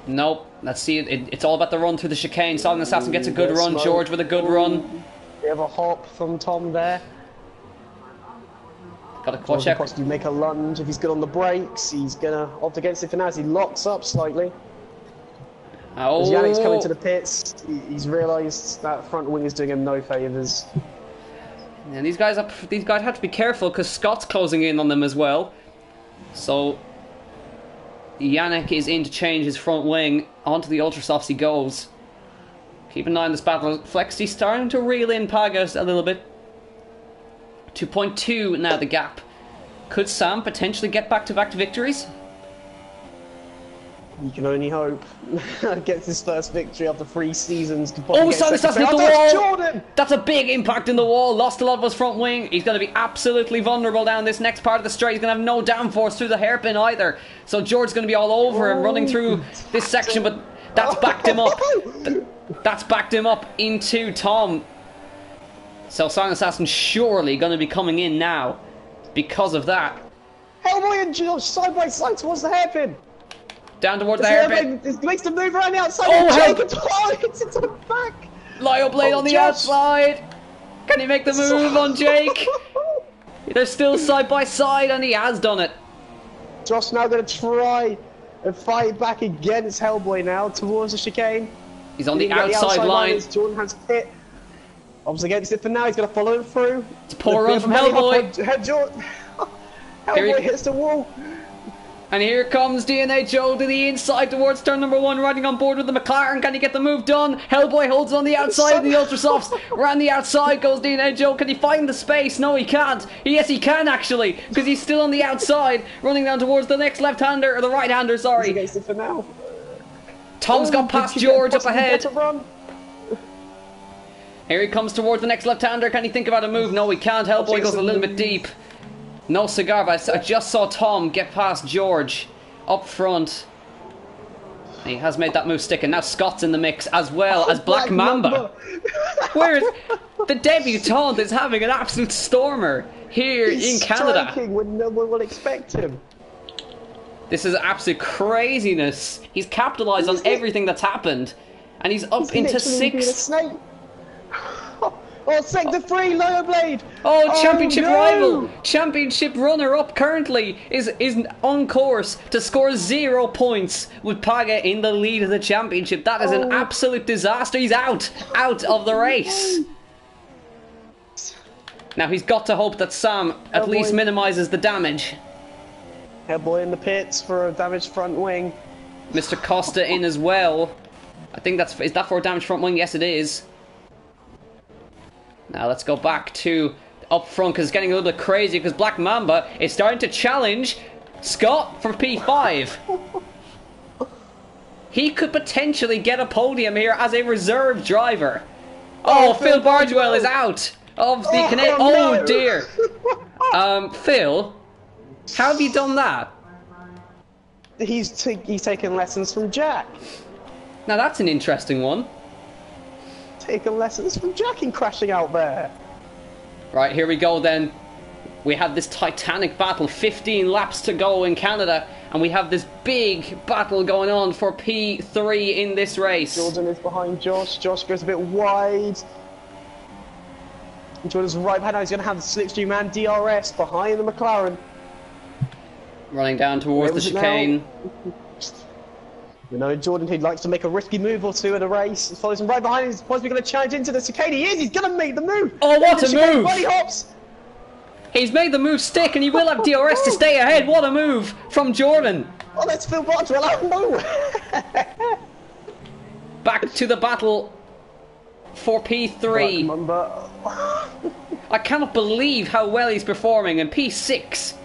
Nope, let's see it. It's all about the run through the chicane. Silent Assassin gets a good run. Smoke. George with a good run. We have a hop from Tom there. Got to watch out. Possibly make a lunge if he's good on the brakes. He's gonna opt against it for now as he locks up slightly. Oh. As Yannick's coming to the pits, he's realised that front wing is doing him no favours. And these guys have to be careful because Scott's closing in on them as well. So Yannick is in to change his front wing. Onto the Ultra Softs he goes. Keep an eye on this battle. Flexi starting to reel in Pagos a little bit. 2.2 now the gap. Could Sam potentially get back-to-back victories? You can only hope. Gets his first victory after 3 seasons. Oh, Silent Assassin hit the wall! Jordan! That's a big impact in the wall. Lost a lot of his front wing. He's going to be absolutely vulnerable down this next part of the straight. He's going to have no downforce through the hairpin either. So George's going to be all over him running through this section, but that's backed him up. That's backed him up into Tom. So Silent Assassin surely going to be coming in now because of that. Hellboy and George side by side towards the hairpin. Down towards the hairpin. It makes the move around the outside. Oh, help! It's into the back. Lyle Blade on the outside. Can he make the move on Jake? They're still side by side, and he has done it. Josh now going to try and fight back against Hellboy now towards the chicane. He's on the outside line. Jordan has hit. Obviously against it for now. He's going to follow him through. It's a poor run from Hellboy. Hellboy hits the wall. And here comes DNA Joe to the inside towards turn number 1, riding on board with the McLaren. Can he get the move done? Hellboy holds on the outside of the Ultrasofts. Around the outside goes DNA Joe. Can he find the space? No, he can't. Yes, he can actually, because he's still on the outside, running down towards the next left-hander, or the right-hander, sorry. He's against it for now. Tom's got past George up ahead. Here he comes towards the next left-hander. Can he think about a move? No, he can't. Hellboy goes a little bit deep. No cigar, but I just saw Tom get past George up front. He has made that move stick, and now Scott's in the mix as well as Black Mamba. Whereas the debutant is having an absolute stormer here in Canada. Striking when no one will expect him. This is absolute craziness. He's capitalised on everything that's happened, and he's up into 6th. Oh, sector 3, Lyle Blade! Oh, championship rival! Championship runner-up currently is on course to score 0 points with Paga in the lead of the championship. That is an absolute disaster. He's out of the race. Now he's got to hope that Sam at least minimises the damage. Hellboy in the pits for a damaged front wing. Mr. Costa in as well. I think is that for a damaged front wing? Yes, it is. Now let's go back to up front, because it's getting a little bit crazy, because Black Mamba is starting to challenge Scott for P5. He could potentially get a podium here as a reserve driver. Oh, Phil Bardwell is out of the Canadian. Oh dear. Phil, how have you done that? He's taken lessons from Jack. Now that's an interesting one. Taking lessons from Jack in crashing out there. Right, here we go then. We have this titanic battle, 15 laps to go in Canada, and we have this big battle going on for P3 in this race. Jordan is behind Josh. Josh goes a bit wide. And Jordan's right behind now. He's going to have the slipstream and DRS behind the McLaren. Running down towards the chicane. You know, Jordan, he likes to make a risky move or two at a race. He follows him right behind. He's possibly going to challenge into the chicane. He is. He's going to make the move. Oh, what a move! Bunny hops. He's made the move stick, and he will have DRS to stay ahead. What a move from Jordan. Oh, that's Phil Bardwell out of nowhere. Back to the battle for P3. I cannot believe how well he's performing in P6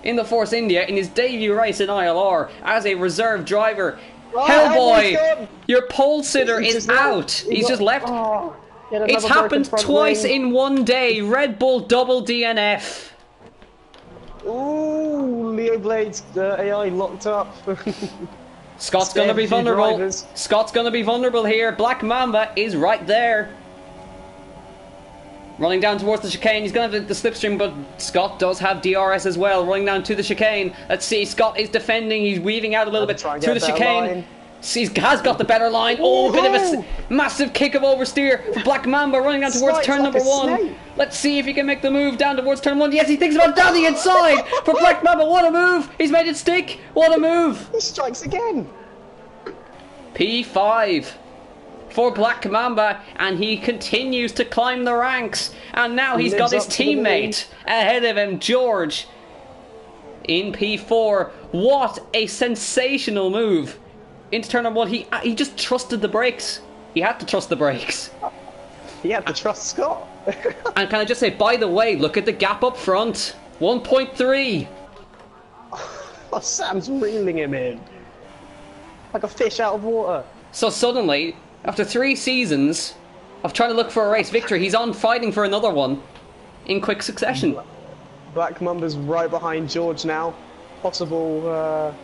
in the Force India in his debut race in ILR as a reserve driver. Oh, Hellboy, your pole sitter is out. He's just left. Oh, it's happened twice in one day. Red Bull double DNF. Ooh, Leo Blade's AI locked up. Scott's going to be vulnerable. Drivers. Scott's going to be vulnerable here. Black Mamba is right there. Running down towards the chicane. He's going to have the slipstream, but Scott does have DRS as well. Running down to the chicane. Let's see. Scott is defending. He's weaving out a little bit through the chicane. He has got the better line. Oh, a bit of a massive kick of oversteer for Black Mamba running down towards turn number 1. Let's see if he can make the move down towards turn 1. Yes, he thinks about it down the inside for Black Mamba. What a move. He's made it stick. What a move. He strikes again. P5 for Black Mamba, and he continues to climb the ranks. And now he's got his teammate ahead of him, George, in P4. What a sensational move. Into turn number 1, he just trusted the brakes. He had to trust the brakes. He had to trust Scott. And can I just say, by the way, look at the gap up front. 1.3. Oh, Sam's reeling him in. Like a fish out of water. So suddenly, after 3 seasons of trying to look for a race victory, he's on fighting for another one in quick succession. Black Mamba's right behind George now. Possible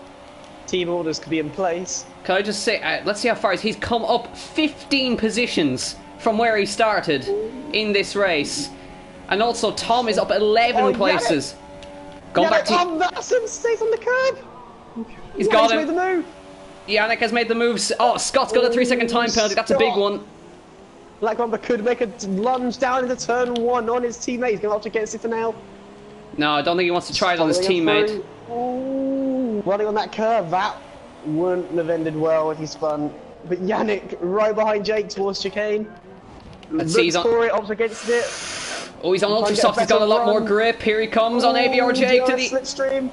team orders could be in place. Can I just say, let's see how far he's come up 15 positions from where he started in this race. And also Tom is up 11 places. Going back to... that's him, stays on the curb. He's got him. Made the move. Yannick has made the moves. Oh, Scott's got a 3-second time penalty. That's a big one. Black Mamba could make a lunge down into turn 1 on his teammate. He's going to have to get it for now. No, I don't think he wants to try it on his teammate. Ooh, running on that curve, that wouldn't have ended well if he spun. But Yannick right behind Jake towards chicane. Let's see, he's on for it, up against it. Oh, he's on ultra soft. He's got a lot more grip. Here he comes on AVR Jake to the slipstream.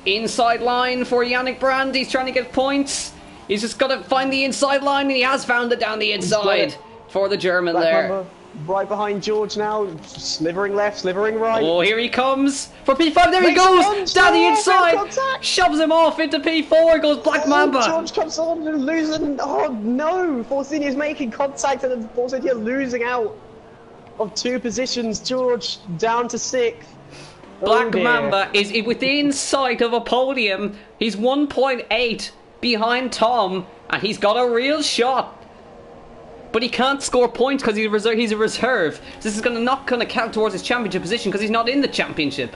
Inside line for Yannick Brand. He's trying to get points. He's just got to find the inside line, and he has found it down the inside for the German there. Right behind George now, slivering left, slivering right. Oh, here he comes for P5. There he goes down the inside, shoves him off into P4. Goes Black Mamba. George comes on and losing. Oh no! Force India is making contact, and Force India losing out of 2 positions. George down to 6th. Black Mamba is within sight of a podium. He's 1.8 behind Tom, and he's got a real shot. But he can't score points because he's a reserve. So this is not going to count towards his championship position because he's not in the championship.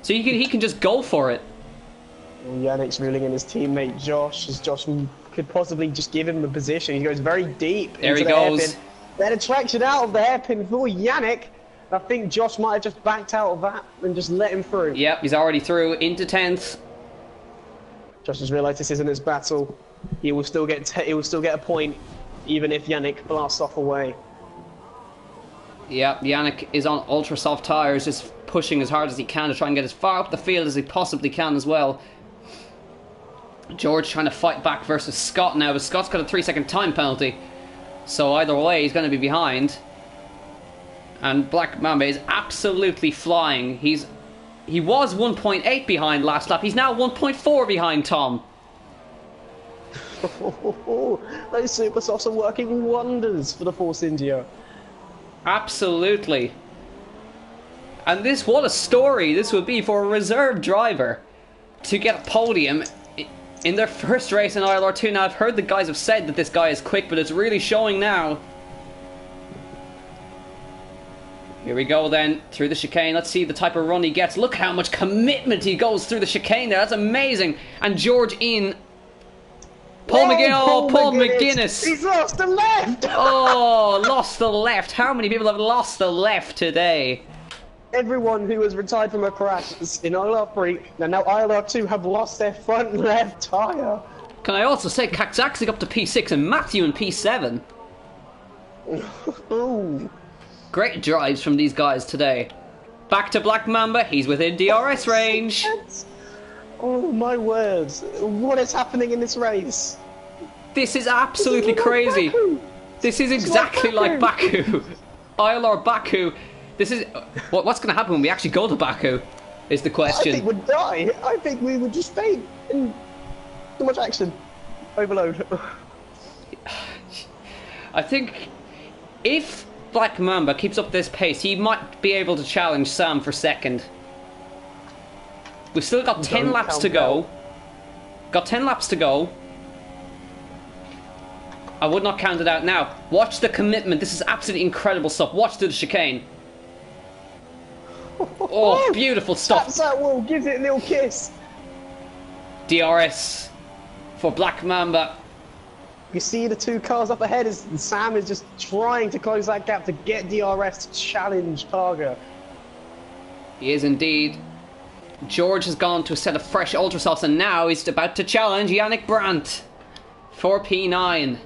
So he can just go for it. Yannick's reeling in his teammate Josh, as Josh could possibly just give him the position. He goes very deep. There he goes. That attraction out of the hairpin for Yannick. I think Josh might have just backed out of that and just let him through. Yep, he's already through into 10th. Josh has realised this isn't his battle. He will still get a point, even if Yannick blasts off away. Yeah, Yannick is on ultra soft tyres, just pushing as hard as he can to try and get as far up the field as he possibly can as well. George trying to fight back versus Scott now, but Scott's got a 3-second time penalty. So either way, he's going to be behind. And Black Mamba is absolutely flying. He was 1.8 behind last lap. He's now 1.4 behind Tom. Those super softs are working wonders for the Force India. Absolutely. And what a story this would be for a reserve driver to get a podium in their first race in ILR2. Now, I've heard the guys have said that this guy is quick, but it's really showing now. Here we go then, through the chicane. Let's see the type of run he gets. Look how much commitment he goes through the chicane there. That's amazing. And George in. Paul McGuinness. He's lost the left. Oh, lost the left. How many people have lost the left today? Everyone who was retired from a crash in ILR3 and now ILR2 have lost their front left tyre. Can I also say Kakzaksik up to P6 and Matthew in P7? Ooh. Great drives from these guys today. Back to Black Mamba. He's within DRS range. Oh my words. What is happening in this race? This is absolutely crazy. This is exactly like Baku. ILR Baku. This is what's going to happen when we actually go to Baku is the question. I think we'd die. I think we would just stay in too much action. Overload. I think if Black Mamba keeps up this pace, he might be able to challenge Sam for second. We've still got 10 laps to go. Got 10 laps to go. I would not count it out now. Watch the commitment. This is absolutely incredible stuff. Watch the chicane. Oh, beautiful stuff. Taps that wall, gives it a little kiss. DRS for Black Mamba. You see the 2 cars up ahead as Sam is just trying to close that gap to get DRS to challenge Targa. He is indeed. George has gone to a set of fresh Ultrasofts and now he's about to challenge Yannick Brandt for P9.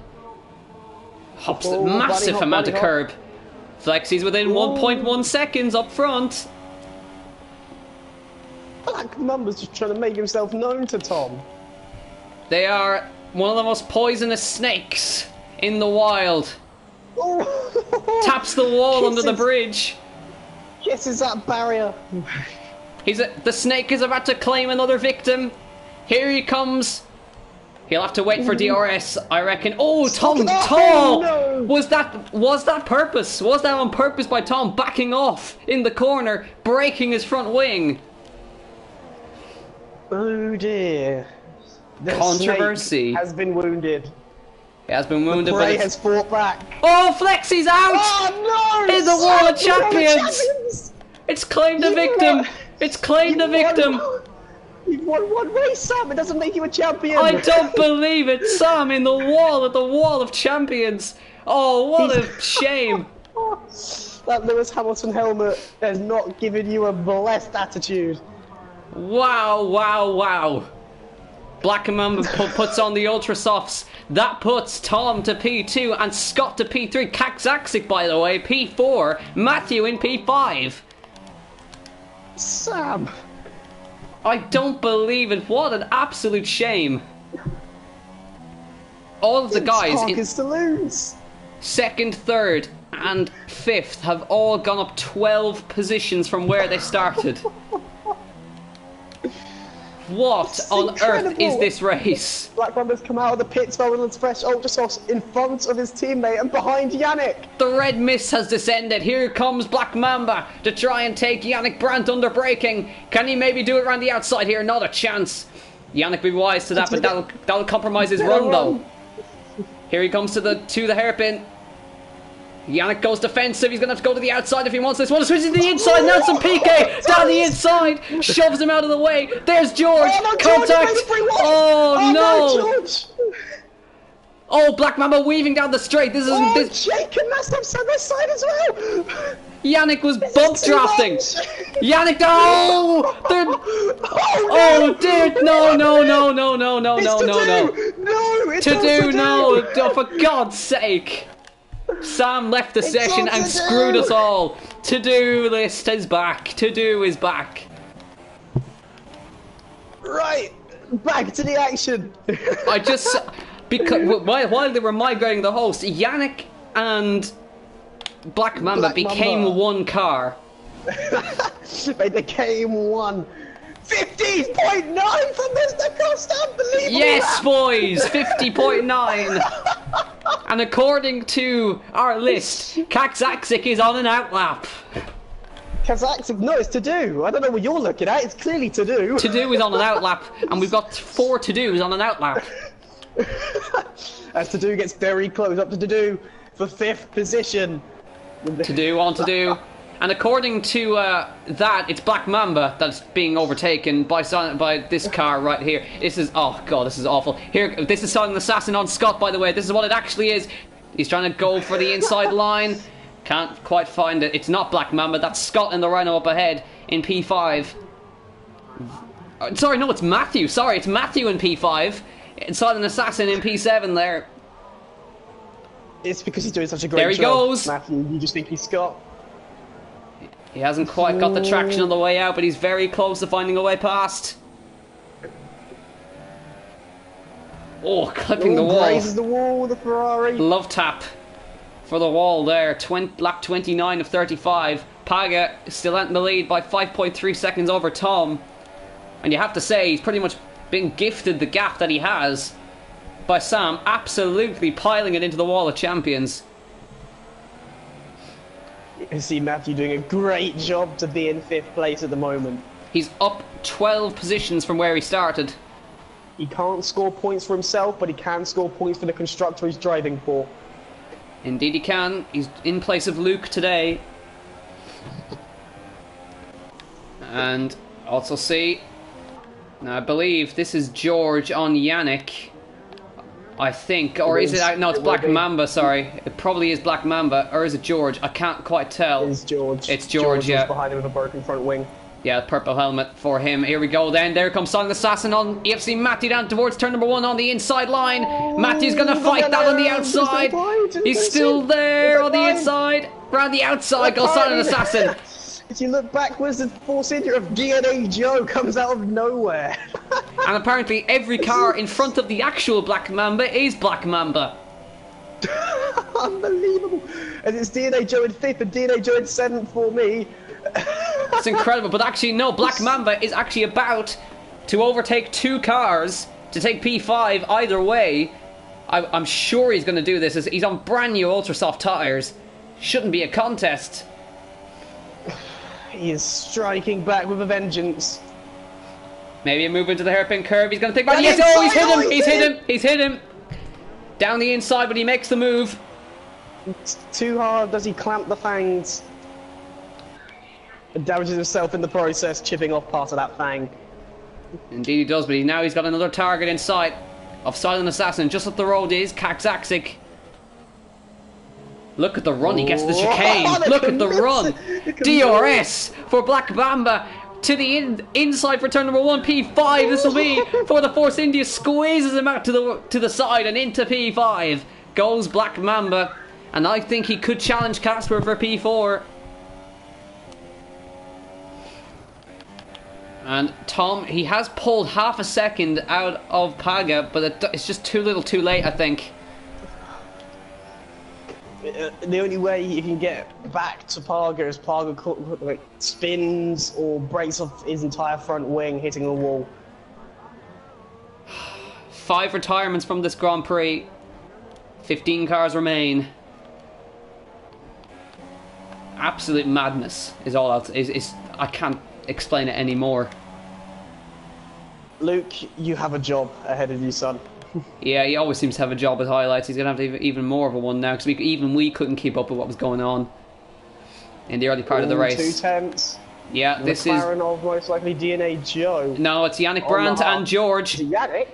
Hops a massive amount of curb. Flexi's within 1.1 seconds up front. Black Mamba's just trying to make himself known to Tom. They are one of the most poisonous snakes in the wild. Taps the wall under the bridge. Kisses that barrier. The snake is about to claim another victim. Here he comes. He'll have to wait for DRS, I reckon. Oh, Tom! No. Was that purpose? Was that on purpose by Tom backing off in the corner, breaking his front wing? Oh dear. The Controversy snake has been wounded. He has been wounded, but Prix has fought back. Oh, Flexi's out! Oh no! In the Wall of Champions! It's claimed a victim! It's claimed a victim! You've won one race, Sam. It doesn't make you a champion. I don't believe it, Sam, in the wall at the wall of champions. Oh, what a shame. That Lewis Hamilton helmet has not given you a blessed attitude. Wow, wow, wow. Black Mamba puts on the Ultra Softs. That puts Tom to P2 and Scott to P3. Kakzaksik, by the way, P4. Matthew in P5. Sam. I don't believe it. What an absolute shame. All of the guys in to lose. second, third, and fifth have all gone up 12 positions from where they started. What on incredible. earth is this race? Black Mamba's come out of the pits, rolling his fresh Ultra Sauce in front of his teammate and behind Yannick. The red mist has descended. Here comes Black Mamba to try and take Yannick Brandt under braking. Can he maybe do it around the outside here? Not a chance. Yannick will be wise to that, but that'll compromise his run though. Here he comes to the hairpin. Yannick goes defensive. He's going to have to go to the outside if he wants this one. Switches to the inside. Nelson Piquet down the inside. Shoves him out of the way. There's George. Oh, no, Contact. George, oh no. George. Oh, Black Mamba weaving down the straight. This isn't this. Jake and messed up side by side as well. Yannick was bump drafting. Yannick, no! Oh dear! No! Oh, for God's sake! Sam left the session and screwed us all. To-do list is back. To-do is back. Right, back to the action. Because while they were migrating the host, Yannick and Black Mamba became one car. They became one. 50.9 from Mr. Costa, unbelievable! Yes, boys, 50.9. And according to our list, Kakzaksik is on an outlap. Kakzaksik, no, it's to do. I don't know what you're looking at. It's clearly to do. To do is on an outlap, and we've got 4 to do's on an outlap. As to do gets very close up to do for 5th position. To do on to do. And according to that, it's Black Mamba that's being overtaken by this car right here. This is, oh god, this is awful. Here, this is Silent Assassin on Scott, by the way. This is what it actually is. He's trying to go for the inside line. Can't quite find it. It's not Black Mamba. That's Scott in the Rhino up ahead in P5. Sorry, no, it's Matthew. Sorry, it's Matthew in P5. It's Silent Assassin in P7 there. It's because he's doing such a great job. There he goes. Matthew, you just think he's Scott. He hasn't quite got the traction on the way out, but he's very close to finding a way past. Oh, clipping the wall. Grazes the wall, the Ferrari. Love tap for the wall there. Lap 29 of 35. Paga still in the lead by 5.3 seconds over Tom. And you have to say, he's pretty much been gifted the gap that he has by Sam absolutely piling it into the wall of champions. You see Matthew doing a great job to be in 5th place at the moment. He's up 12 positions from where he started. He can't score points for himself, but he can score points for the constructor he's driving for. Indeed he can. He's in place of Luke today. And also see, now I believe this is George on Yannick. I think, or is it? No, it's Black Mamba. Sorry, it probably is Black Mamba, or is it George? I can't quite tell. It's George. It's George. Yeah. Behind him with a broken front wing. Yeah, purple helmet for him. Here we go. Then there comes Silent Assassin on EFC Matthew down towards turn number 1 on the inside line. Matthew's gonna fight that on the outside. He's still there on the inside. Around the outside goes Silent Assassin. If you look backwards, the force injury of DNA Joe comes out of nowhere. And apparently every car in front of the actual Black Mamba is Black Mamba. Unbelievable. And it's DNA Joe in 5th and DNA Joe in 7th for me. It's incredible, but actually no, Black Mamba is actually about to overtake 2 cars to take P5 either way. I'm sure he's going to do this. He's on brand new Ultra Soft tyres. Shouldn't be a contest. He is striking back with a vengeance. Maybe a move into the hairpin curve. He's going to take back. Yes, oh, he's hit him. He's hit him. He's hit him. Down the inside, but he makes the move. It's too hard. Does he clamp the fangs? And damages himself in the process, chipping off part of that fang. Indeed he does, but now he's got another target in sight of Silent Assassin. Just up the road is Kakzaksik. Look at the run, he gets the chicane. Look at the run. DRS for Black Mamba to the inside for turn number 1, P5. This will be for the Force India. Squeezes him out to the side and into P5 goes Black Mamba. And I think he could challenge Casper for P4. And Tom, he has pulled half a second out of Paga, but it's just too little too late, I think. The only way you can get back to Paga is Paga like, spins or breaks off his entire front wing, hitting a wall. 5 retirements from this Grand Prix. 15 cars remain. Absolute madness is all else. I can't explain it anymore. Luke, you have a job ahead of you, son. Yeah, he always seems to have a job with highlights. He's going to have even more of a one now, because even we couldn't keep up with what was going on in the early part of the race. 2 tenths. Yeah, this is... McLaren of most likely DNA Joe. No, it's Yannick Brandt and George. Yannick?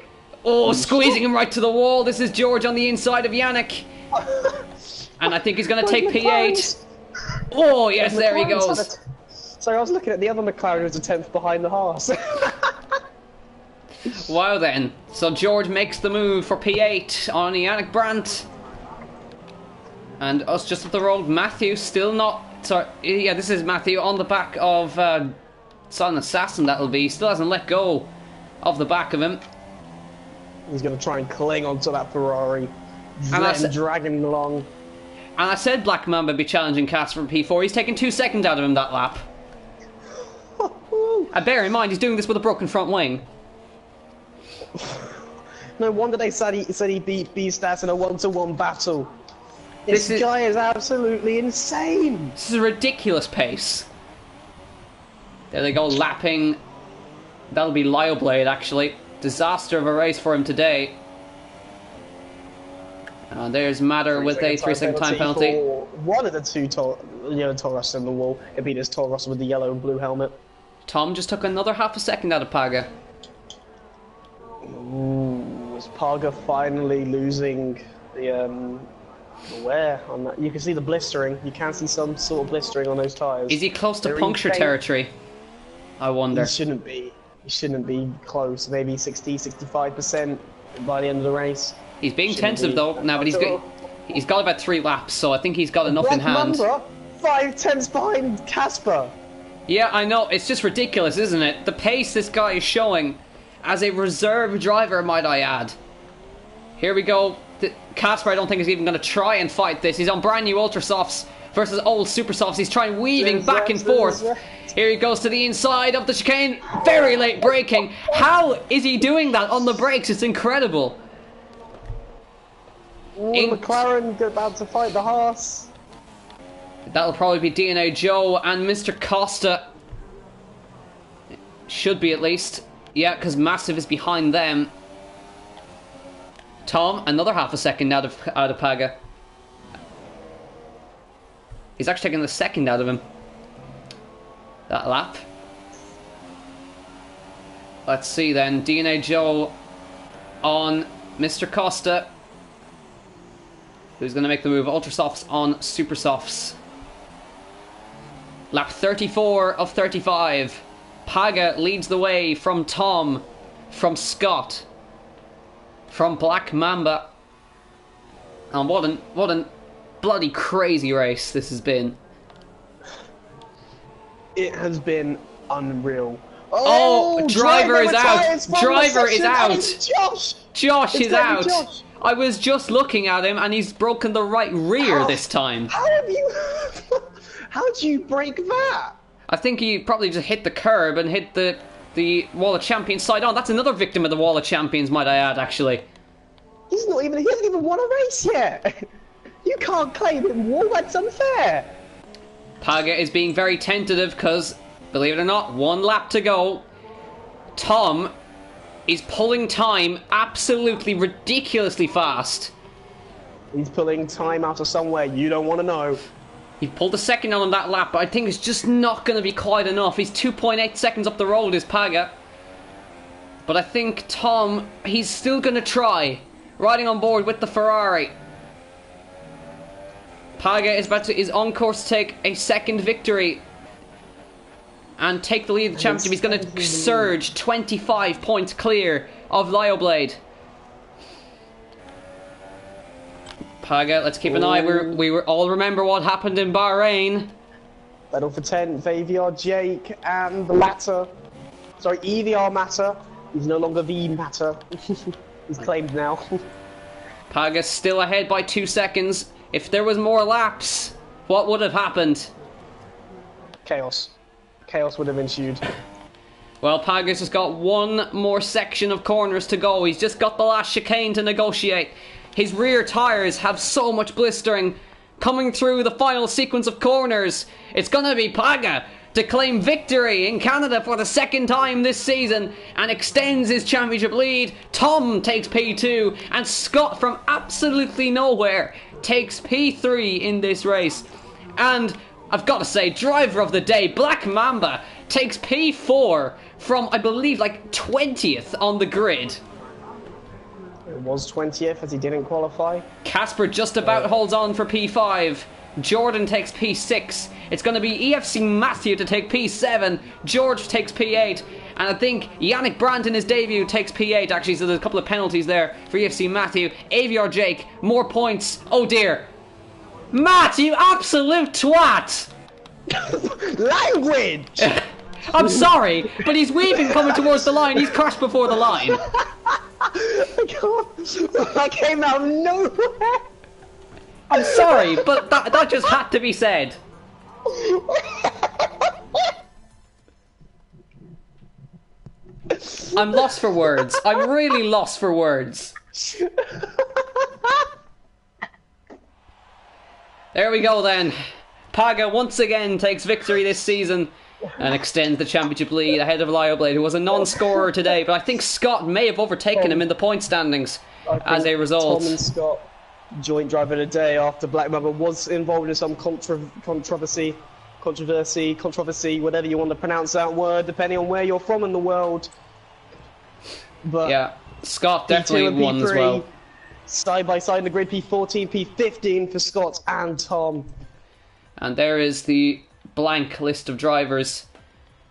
Oh, squeezing him right to the wall. This is George on the inside of Yannick. And I think he's going to take P8. Oh, yes, there he goes. Sorry, I was looking at the other McLaren who was a 10th behind the Haas. Wow then, so George makes the move for P8 on Yannick Brandt. And us just up the road, Matthew still not... Sorry, yeah, this is Matthew on the back of Silent Assassin, that'll be. Still hasn't let go of the back of him. He's going to try and cling onto that Ferrari. And drag him along. And I said Black Mamba be challenging Casper for P4. He's taken 2 seconds out of him that lap. And bear in mind, he's doing this with a broken front wing. No wonder they said he beat B-Stats in a 1-to-1 battle. This guy is absolutely insane. This is a ridiculous pace. There they go, lapping. That'll be Lyle Blade, actually. Disaster of a race for him today. There's Matter with a 3-second time penalty. One of the two Toro Rosso in the wall. It beat his Toro Rosso with the yellow and blue helmet. Tom just took another half a second out of Paga. Ooh, is Paga finally losing the wear on that? You can see the blistering. You can see some sort of blistering on those tyres. Is he close to puncture territory? I wonder. He shouldn't be. He shouldn't be close. Maybe 60-65% by the end of the race. He's being tentative though now, but he's got about 3 laps, so I think he's got enough in hand. 5 tenths behind Casper. Yeah, I know. It's just ridiculous, isn't it? The pace this guy is showing as a reserve driver, might I add. Here we go. Casper, I don't think, is even going to try and fight this. He's on brand new Ultra Softs versus old Super Softs. He's trying weaving back and forth. Here he goes to the inside of the chicane. Very late braking. How is he doing that on the brakes? It's incredible. McLaren about to fight the Haas. That'll probably be DNA Joe and Mr. Costa. Should be at least. Yeah, because Massive is behind them. Tom, another half a second out of Paga. He's actually taking the second out of him. That lap. Let's see then. DNA Joe on Mr. Costa, who's going to make the move. Ultra Softs on Super Softs. Lap 34 of 35. Paga leads the way from Tom, from Scott, from Black Mamba. And what an bloody crazy race this has been. It has been unreal. Oh, driver is out. Driver is out. Josh is out. Josh. I was just looking at him and he's broken the right rear this time. How do you break that? I think he probably just hit the curb and hit the Wall of Champions side on. That's another victim of the Wall of Champions, might I add, actually. He hasn't even won a race yet. You can't claim him wall, that's unfair. Paga is being very tentative because, believe it or not, 1 lap to go. Tom is pulling time absolutely ridiculously fast. He's pulling time out of somewhere you don't want to know. He pulled a second on that lap, but I think it's just not going to be quite enough. He's 2.8 seconds up the road, is Paga. But I think Tom, he's still going to try. Riding on board with the Ferrari. Paga is on course to take a second victory. And take the lead of the championship. He's going to surge 25 points clear of Lyoblade. Paga, let's keep an eye. We all remember what happened in Bahrain. Battle for 10, VVR Jake and the Matter. Sorry, EVR Matter. He's no longer the Matter. He's claimed now. Paga's still ahead by 2 seconds. If there was more laps, what would have happened? Chaos. Chaos would have ensued. Well, Paga's just got one more section of corners to go. He's just got the last chicane to negotiate. His rear tyres have so much blistering. Coming through the final sequence of corners, it's going to be Paga to claim victory in Canada for the second time this season and extends his championship lead. Tom takes P2 and Scott from absolutely nowhere takes P3 in this race. And I've got to say, driver of the day, Black Mamba, takes P4 from, I believe, like 20th on the grid. It was 20th as he didn't qualify. Casper just about holds on for P5. Jordan takes P6. It's going to be EFC Matthew to take P7. George takes P8. And I think Yannick Brandt in his debut takes P8 actually, so there's a couple of penalties there for EFC Matthew. AVR Jake, more points. Oh dear. Matt, you absolute twat! Language! I'm sorry, but he's weaving coming towards the line. He's crashed before the line. I came out of nowhere. I'm sorry, but that just had to be said. I'm lost for words. I'm really lost for words. There we go then. Paga once again takes victory this season and extends the championship lead ahead of Lyoblade, who was a non-scorer today, but I think Scott may have overtaken him in the point standings as a result. Tom and Scott, joint driver of the day after Black Mamba was involved in some controversy, whatever you want to pronounce that word, depending on where you're from in the world. But yeah, Scott definitely won as well. Side by side in the grid, P14, P15 for Scott and Tom. And there is the blank list of drivers.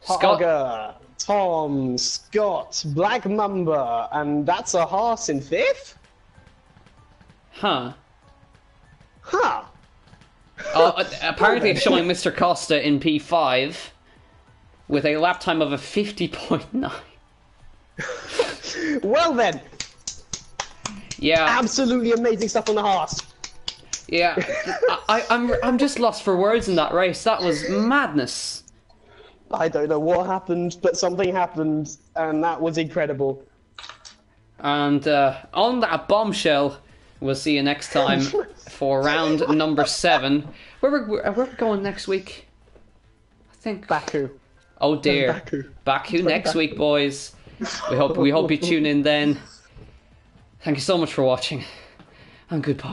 Scott, Tom, Scott, Black Mamba, and that's a Haas in 5th? Huh. Huh. Apparently it's showing Mr. Costa in P5 with a lap time of a 50.9. Well then. Yeah. Absolutely amazing stuff on the Haas. Yeah. I'm just lost for words in that race. That was madness. I don't know what happened, but something happened, and that was incredible. And on that bombshell, we'll see you next time for round number 7. Where we're going next week? I think Baku. Oh dear, Baku next week, boys. We hope you tune in then. Thank you so much for watching, and goodbye.